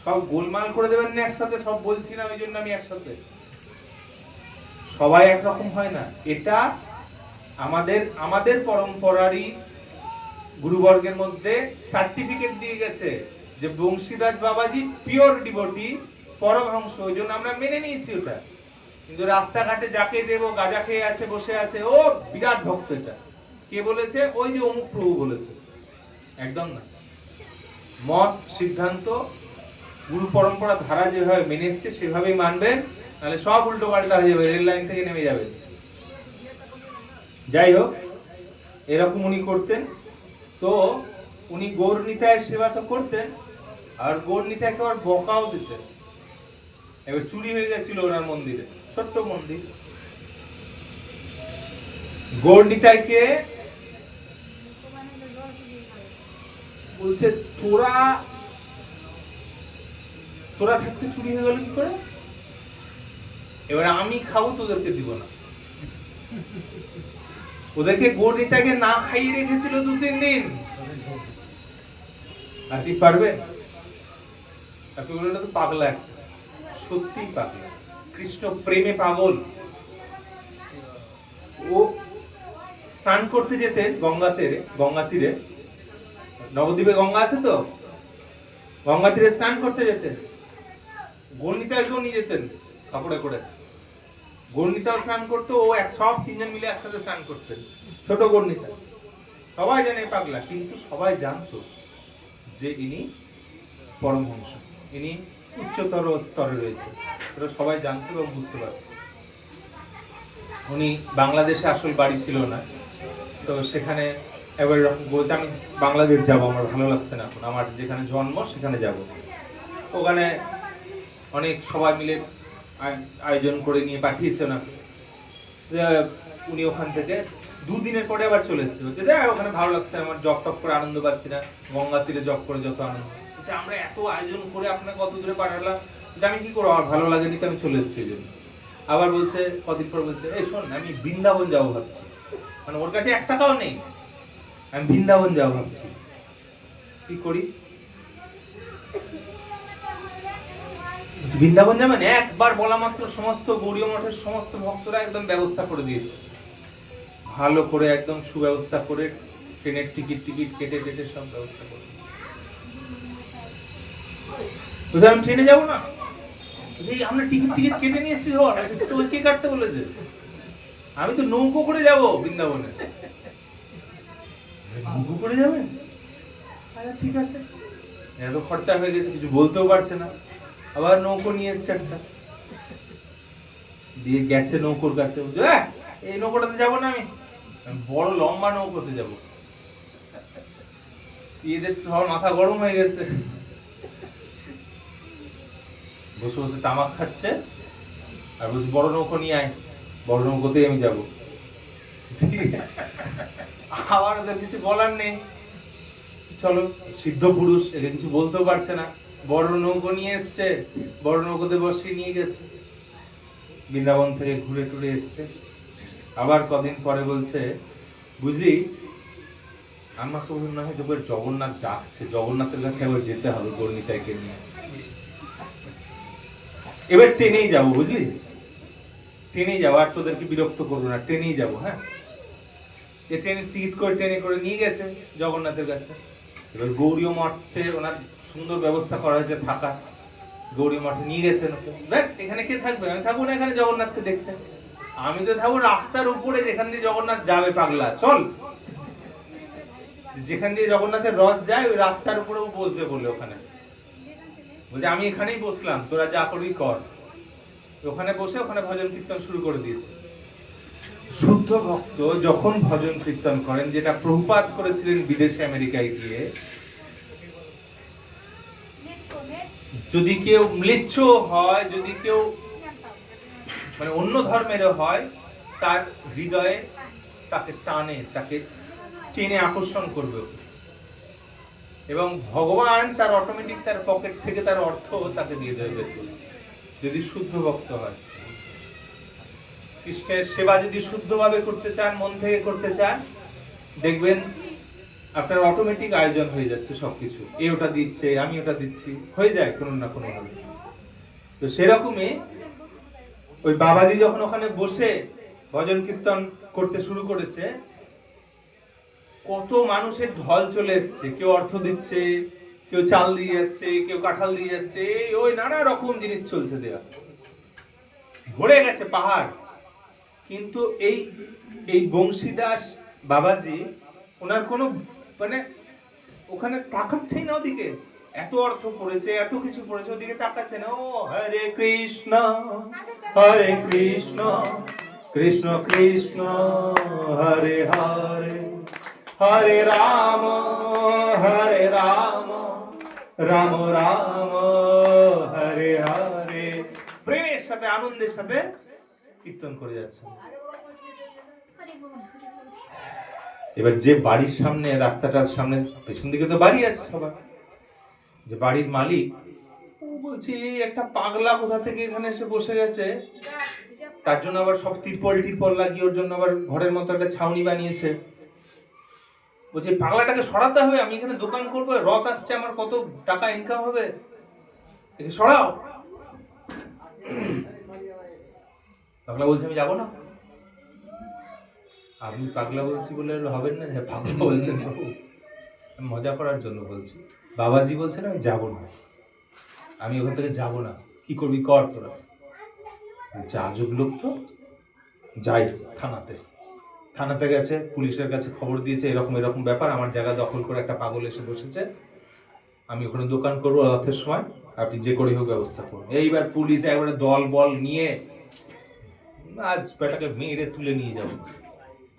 সব গোলমাল করে দেবেন না একসাথে। সব বলছি না ওই জন্য আমি একসাথে, সবাই একরকম হয় না। এটা আমাদের পরম্পরারই গুরুবর্গের মধ্যে সার্টিফিকেট দিয়ে গেছে যে বংশীদাস বাবাজি পিওর ডিভোটি, পরমহংস, ওই জন্য আমরা মেনে নিয়েছি ওটা। কিন্তু রাস্তাঘাটে যাকে দেবো গাঁজা খেয়ে আছে, বসে আছে, ও বিরাট ভক্ত। এটা কে বলেছে? ওই যে অমুক প্রভু বলেছে, একদম না। মত সিদ্ধান্ত গুরু পরম্পরা ধারা যেভাবে মেনে এসছে সেভাবেই মানবেন, তাহলে সব উল্টো পাল্টা হয়ে যাবে, রেল লাইন থেকে নেমে যাবে। যাই হোক, এরকম উনি করতেন। তো উনি গৌরনীতায় সেবা তো করতেন, আর গৌরনীতাকে আবার বকাও দিতেন। এবার চুরি হয়ে গেছিল ওনার মন্দিরে, ছোট্ট মন্দির। গৌরনীতাইকে বলছে তোরা থাকতে চুরি হয়ে গেল কি করে? এবার আমি খাবো, তোদেরকে দিব না। ওদেরকে গৌরনীতাকে না খাইয়ে রেখেছিল 2-3 দিন। আর কি পারবেন? তাকে বললো তো পাগলা, একটা সত্যি পাগলা, কৃষ্ণ প্রেমে পাগল। ও স্নান করতে যেতেন গঙ্গা তীরে, নবদ্বীপে গঙ্গা আছে তো, গঙ্গা তীরে স্নান করতে যেতেন। গৌরনীতাকেও নিয়ে যেতেন কাপড়ে করে, গৌরনীতাও স্নান করতো, ও সব 3জন মিলে একসাথে স্নান করতেন। ছোট গৌরনীতা, সবাই জানে পাগলা, কিন্তু সবাই জানতো যে ইনি পরমহংস, ইনি উচ্চতর স্তরে রয়েছে, এটা সবাই জানতো এবং বুঝতে পারত। উনি বাংলাদেশে আসল বাড়ি ছিল না, তো সেখানে এবার বলছে আমি বাংলাদেশ যাব, আমার ভালো লাগছে না এখন, আমার যেখানে জন্ম সেখানে যাব। ওখানে অনেক সবাই মিলে আয়োজন করে নিয়ে পাঠিয়েছে ওনাকে। উনি ওখান থেকে 2 দিনের পরে আবার চলে এসেছে, বলছে ওখানে ভালো লাগছে, আমার জব টপ করে আনন্দ পাচ্ছি না, গঙ্গা তীরে জব করে যত আনন্দ। বলছে আমরা এত আয়োজন করে আপনাকে কত দূরে পাঠালাম, আমি কি করবো, আমার ভালো লাগেনি তো আমি চলে এসেছি এই জন্য। আবার বলছে কদিন পর বলছে এই শোন, আমি বৃন্দাবন যাবো ভাবছি, মানে ওর কাছে 1 টাকাও নেই, আমি বৃন্দাবন যাবো ভাবছি, কি করি? বৃন্দাবন যাবেন? একবার বলা মাত্র সমস্ত গৌড়ীয় মঠের সমস্ত ভক্তরা একদম ব্যবস্থা করে দিয়েছে, ভালো করে একদম সুব্যবস্থা করে, ট্রেনের টিকিট কেটে সব ব্যবস্থা করে। বুঝলাম আমি ট্রেনে যাবো না, আমরা টিকিট কেটে নিয়েছি, তো কে কাটতে বলেছে? আমি তো নৌকো করে যাব বৃন্দাবনে। নৌকো করে যাবেন? আচ্ছা ঠিক আছে, এত খরচা হয়ে গেছে, কিছু বলতেও পারছে না। আবার নৌকো নিয়ে এসছে একটা, দিয়ে গেছে নৌকোর কাছে, বলছে এই নৌকোটাতে যাবো না, আমি বড় লম্বা নৌকোতে যাবো। এদের তো সবার মাথা গরম হয়ে গেছে, বসে বসে তামাক খাচ্ছে আর বলছি বড় নৌকো নিয়ে আয়, বড় নৌকোতেই আমি যাবো। আবার ওদের কিছু বলার নেই, চলো, সিদ্ধ পুরুষ, একে কিছু বলতেও পারছে না, বড় নৌকো নিয়ে এসছে, বড় নৌকোতে বসিয়ে নিয়ে গেছে। বৃন্দাবন থেকে ঘুরে টুরে এসছে, আবার কদিন পরে বলছে বুঝলি আমাকে মনে হয় যে জগন্নাথ ডাকছে, জগন্নাথের কাছে আবার যেতে হবে গর্ণিতাকে নিয়ে, এবার ট্রেনেই যাবো, বুঝলি, ট্রেনেই যাবো, আর তোদেরকে বিরক্ত করবো না, ট্রেনেই যাবো। হ্যাঁ, এই ট্রেনের টিকিট করে ট্রেনে করে নিয়ে গেছে জগন্নাথের কাছে। এবার গৌরী মঠে ওনার সুন্দর ব্যবস্থা করা হয়েছে থাকা, গৌরী মঠে নিয়ে গেছেন ওকে। দেখ এখানে কে থাকবে, আমি থাকবো না এখানে জগন্নাথকে দেখতে, আমি তো থাকবো রাস্তার উপরে যেখান দিয়ে জগন্নাথ যাবে, পাগলা চল, যেখান দিয়ে জগন্নাথের রথ যায় ওই রাস্তার উপরেও বসবে বলে ওখানে, বলছে আমি এখানেই বসলাম, তোরা যা করবি কর। ওখানে বসে ওখানে ভজন কীর্তন শুরু করে দিয়েছে। শুদ্ধ ভক্ত যখন ভজন কীর্তন করেন, যেটা প্রভুপাদ করেছিলেন বিদেশে আমেরিকায় গিয়ে, যদি কেউ ম্লেচ্ছ হয়, যদি কেউ মানে অন্য ধর্মেরও হয়, তার হৃদয়ে তাকে টানে, তাকে টেনে আকর্ষণ করবে, এবং ভগবান তার অটোমেটিক তার পকেট থেকে তার অর্থ তাকে দিয়ে দেবে যদি শুদ্ধ ভক্ত হয়। কৃষ্ণের সেবা যদি শুদ্ধভাবে করতে চান, মন থেকে করতে চান, দেখবেন আপনার অটোমেটিক আয়োজন হয়ে যাচ্ছে সবকিছু, এ ওটা দিচ্ছে, আমি ওটা দিচ্ছি, হয়ে যায় কোনো না কোনো ভাবে। তো সেরকমই ওই বাবাজি যখন ওখানে বসে ভজন কীর্তন করতে শুরু করেছে, কত মানুষের ঢল চলে এসছে, কেউ অর্থ দিচ্ছে, কেউ চাল দিয়ে যাচ্ছে, কেউ কাঁঠাল দিয়ে যাচ্ছে, ওই নানা রকম জিনিস চলছে দেওয়া, ভরে গেছে পাহাড়। কিন্তু এই এই বংশীদাস বাবাজি ওনার কোনো মানে ওখানে তাকাচ্ছেই না ওদিকে, এত অর্থ পড়েছে, এত কিছু পড়েছে, ওদিকে তাকাচ্ছে না। ও হরে কৃষ্ণ কৃষ্ণ কৃষ্ণ হরে হরে, হরে রাম রাম রাম হরে হরে, প্রেমের সাথে আনন্দের সাথে কীর্তন করে যাচ্ছে। এবার যে বাড়ির সামনে, রাস্তাটার সামনে পেছন দিকে তো বাড়ি আছে সবার, যে বাড়ির মালিক, ও বলছে একটা পাগলা কোথা থেকে এখানে এসে বসে গেছে, তার জন্য আবার সব তিরপল লাগিয়ে ওর জন্য আবার ঘরের মতো একটা ছাউনি বানিয়েছে। বলছে পাগলাটাকে সরাতে হবে, আমি এখানে দোকান করবো, রথ আসছে, আমার কত টাকা ইনকাম হবে, একে সরাও। পাগলা বলছে আমি যাবো না। আপনি পাগলা বলছি বলে হবেন না, পাগলা বলছেন মজা করার জন্য বলছি। বাবাজি বলছেন আমি যাবো না, আমি ওখান থেকে যাবো না। কি করবি কর তোরা। আজব লোক তো, যাই থানাতে গেছে, পুলিশের কাছে খবর দিয়েছে এরকম এরকম ব্যাপার, আমার জায়গা দখল করে একটা পাগল এসে বসেছে, আমি ওখানে দোকান করবো রথের সময়, আপনি যে করে হোক ব্যবস্থা করুন। এইবার পুলিশ একবারে দল বল নিয়ে আজ বেটাকে মেরে তুলে নিয়ে যাব।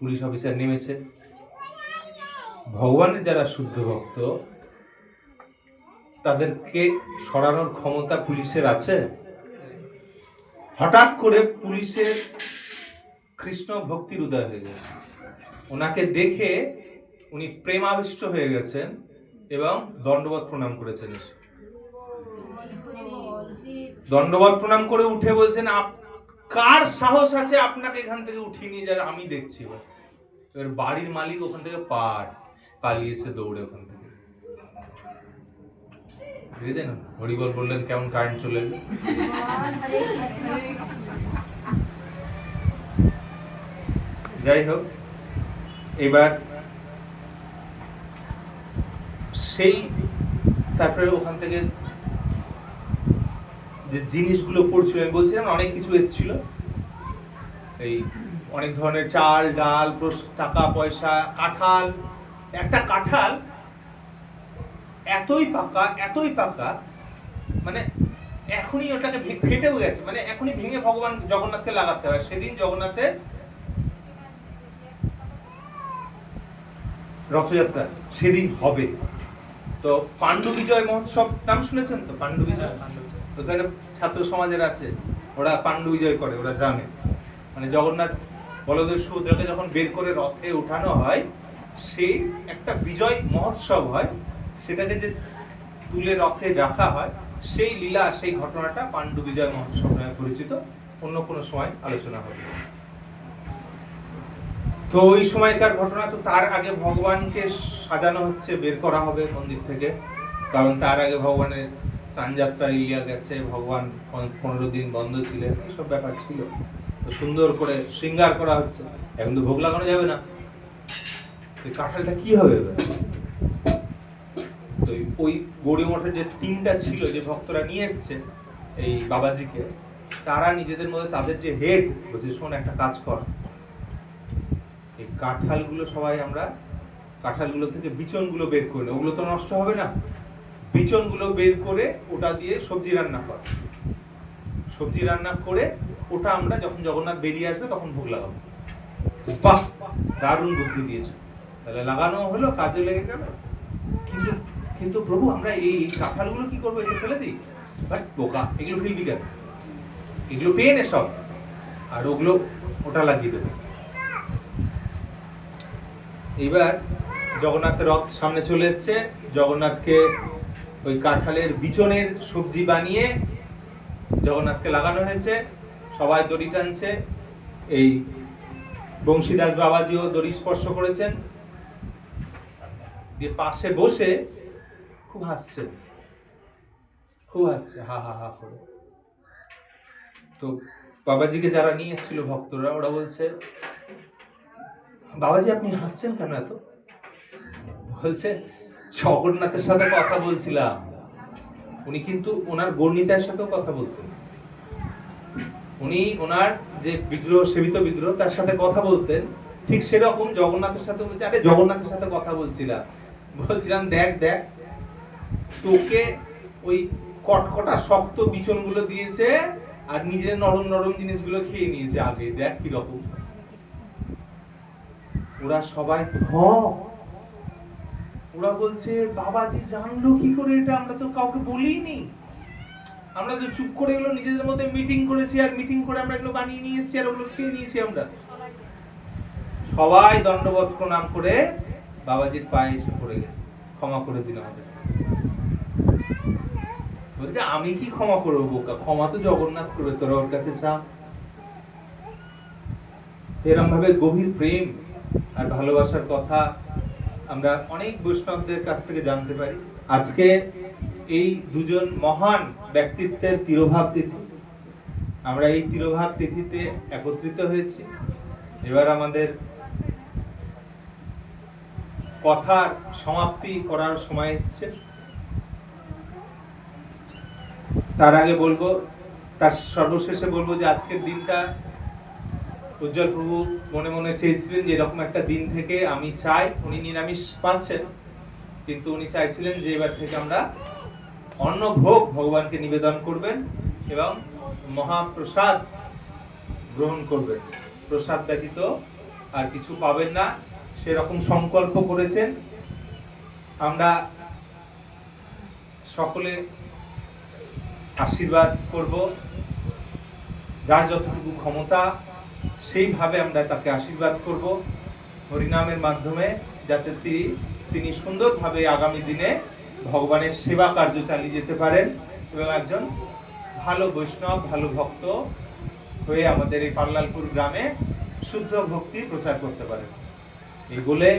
পুলিশ অফিসার নেমেছে। ভগবানের যারা শুদ্ধ ভক্ত, তাদেরকে সরানোর ক্ষমতা পুলিশের আছে। হঠাৎ করে পুলিশের কৃষ্ণ ভক্তির উদয় হয়ে গেছে, ওনাকে দেখে উনি প্রেমাবিষ্ট হয়ে গেছেন এবং দণ্ডবত প্রণাম করেছেন। দণ্ডবত প্রণাম করে উঠে বলছেন কার সাহস আছে আপনাকে এখান থেকে উঠিয়ে নিয়ে যাবে, আমি দেখছি। এবার বাড়ির মালিক ওখান থেকে পালিয়েছে দৌড়ে ওখান থেকে। বুঝলেন, হরিবল বললেন কেমন কারেন্ট চলে এলো। যাই হোক, এবার সেই তারপরে ওখান থেকে যে জিনিসগুলো পড়ছিলেন, বলছিলেন অনেক কিছু এসেছিল, এই অনেক ধরনের চাল ডাল, টাকা পয়সা, কাঁঠাল। একটা কাঁঠাল এতই পাকা, মানে এখনই ওটাকে ফেটেও গেছে, মানে এখনই ভেঙে ভগবান জগন্নাথকে লাগাতে হয়। সেদিন জগন্নাথের রথযাত্রা সেদিন হবে। তো পাণ্ডু বিজয় মহোৎসব নাম শুনেছেন তো? পাণ্ডু বিজয়, ওখানে ছাত্র সমাজের আছে, ওরা পাণ্ডু বিজয় করে, ওরা জানে। মানে জগন্নাথ বলদেব সুভদ্রাকে যখন বের করে রথে উঠানো হয়, সেই একটা বিজয় মহোৎসব হয়, সেটাকে যে তুলে রথে রাখা হয়, সেই লীলা, সেই ঘটনাটা পাণ্ডু বিজয় মহোৎসব নামে পরিচিত। অন্য কোনো সময় আলোচনা হবে। তো ওই সময়কার ঘটনা। তো তার আগে ভগবানকে সাজানো হচ্ছে, বের করা হবে মন্দির থেকে, কারণ তার আগে ভগবানের স্নানযাত্রা ইলিয়া গেছে, ভগবান 15 দিন বন্ধ ছিলেন, এইসব ব্যাপার ছিল। তো সুন্দর করে শৃঙ্গার করা হচ্ছে। এখন তো ভোগ লাগানো যাবে না, কাঁঠালটা কি হবে এবার? তো ওই গৌড়ী মঠের যে টিমটা ছিল, যে ভক্তরা নিয়ে এসছে এই বাবাজিকে, তারা নিজেদের মধ্যে তাদের যে হেড বলছে, শোন একটা কাজ কর, এই কাঁঠালগুলো সবাই আমরা কাঁঠালগুলো থেকে বিচনগুলো বের করে নেব, ওগুলো তো নষ্ট হবে না, বিচনগুলো বের করে ওটা দিয়ে সবজি রান্না কর। সবজি রান্না করে ওটা আমরা যখন জগন্নাথ বেরিয়ে আসবে তখন ভোগ লাগাবো। বাহ, দারুণ বুদ্ধি দিয়েছে। তাহলে লাগানো হলো, কাজে লেগে গেল। কিন্তু কিন্তু প্রভু, আমরা এই কাঁঠালগুলো কি করবো? এগুলো ফেলে দিই? বাট বোকা, এগুলো ফেলবি কেন? এগুলো পেয়ে নে সব, আর ওগুলো ওটা লাগিয়ে দেবে। এবার জগন্নাথের রথ সামনে চলে এসছে, জগন্নাথকে ওই কাঁঠালের বিচনের সবজি বানিয়ে জগন্নাথকে লাগানো হয়েছে। সবাই দড়ি টানছে, এই বংশীদাস বাবাজিও দড়ি স্পর্শ করেছেন, দিয়ে পাশে বসে খুব হাসছে, হা হা হা করে। তো বাবাজিকে যারা নিয়ে এসেছিল ভক্তরা, ওরা বলছে, বাবাজি আপনি হাসছেন কেন এত? বলছে, জগন্নাথের সাথে কথা বলছিলাম। উনি কিন্তু ওনার গর্ণিতার সাথেও কথা বলতেন, উনি ওনার যে বিগ্রহ, সেবিত বিগ্রহ, তার সাথে কথা বলতেন। ঠিক সেরকম জগন্নাথের সাথে বলছে, আরে জগন্নাথের সাথে কথা বলছিলাম দেখ দেখ, তোকে ওই কটকটা শক্ত বিচনগুলো দিয়েছে, আর নিজের নরম নরম জিনিসগুলো খেয়ে নিয়েছে আগে, দেখ কিরকম। ওরা সবাই ওরা বলছে, বাবাজি জানলো কি করে এটা? আমরা তো কাউকে বলিনি, আমরা তো চুপ করে এগুলো নিজেদের মধ্যে মিটিং করেছি, আর মিটিং করে আমরা এগুলো বানিয়ে নিয়ে এসেছি, আর ওগুলো খেয়ে নিয়েছি আমরা। সবাই দণ্ডবত প্রণাম করে বাবাজির পায়ে এসে পড়ে গেছে, ক্ষমা করে দিন আমাদের। বলছে, আমি কি ক্ষমা করবো বোকা? ক্ষমা তো জগন্নাথ করবে, তোরা ওর কাছে চা। এরকম ভাবে গভীর প্রেম আর ভালোবাসার কথা আমরা অনেক বৈষ্ণবদের কাছ থেকে জানতে পারি। আজকে এই দুজন মহান ব্যক্তিত্বের তিরোভাব তিথি, আমরা এই তিরোভাব তিথিতে একত্রিত হয়েছি। এবার আমাদের কথার সমাপ্তি করার সময় এসেছে। তার আগে বলবো, তার সর্বশেষে বলবো যে আজকের দিনটা উজ্জ্বল প্রভু মনে মনে চেয়েছিলেন যে এরকম একটা দিন থেকে আমি চাই, উনি নিরামিষ পাচ্ছেন, কিন্তু উনি চাইছিলেন যে এবার থেকে আমরা অন্ন ভোগ ভগবানকে নিবেদন করবেন এবং মহাপ্রসাদ গ্রহণ করবেন। প্রসাদ ব্যতীত আর কিছু পাবেন না, সেরকম সংকল্প করেছেন। আমরা সকলে আশীর্বাদ করব, যার যতটুকু ক্ষমতা সেইভাবে আমরা তাকে আশীর্বাদ করব হরিনামের মাধ্যমে, যাতে তিনি সুন্দরভাবে আগামী দিনে ভগবানের সেবা কার্য চালিয়ে যেতে পারেন এবং একজন ভালো বৈষ্ণব, ভালো ভক্ত হয়ে আমাদের এই পাল্লালপুর গ্রামে শুদ্ধ ভক্তি প্রচার করতে পারেন। এই বলে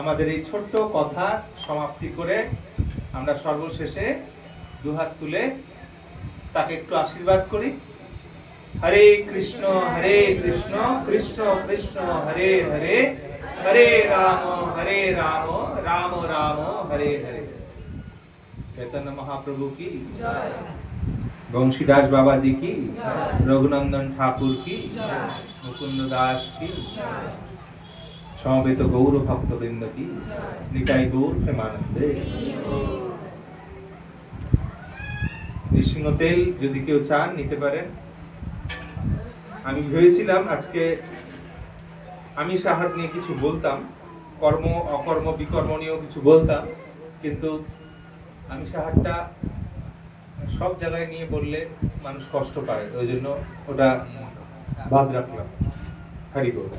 আমাদের এই ছোট্ট কথা সমাপ্তি করে আমরা সর্বশেষে দুহাত তুলে তাকে একটু আশীর্বাদ করি। হরে কৃষ্ণ কৃষ্ণ কৃষ্ণ হরে হরে, হরে রাম রাম রাম হরে হরে। চৈতন্য মহাপ্রভু কি জয়, বংশীদাস বাবাজি কি জয়, রঘুনন্দন ঠাকুর কি জয়, মুকুন্দ দাস কি জয়। সমবেত গৌর ভক্তবৃন্দ কি নিতাই গৌর প্রেমানন্দে। নৃসিংহ তেল যদি কেউ চান নিতে পারেন। আমি ভেবেছিলাম আজকে আমি সাহার নিয়ে কিছু বলতাম, কর্ম অকর্ম বিকর্ম নিয়েও কিছু বলতাম, কিন্তু আমি সাহারটা সব জায়গায় নিয়ে বললে মানুষ কষ্ট পায়, ওই জন্য ওটা বাদ রাখলাম। হারি বল।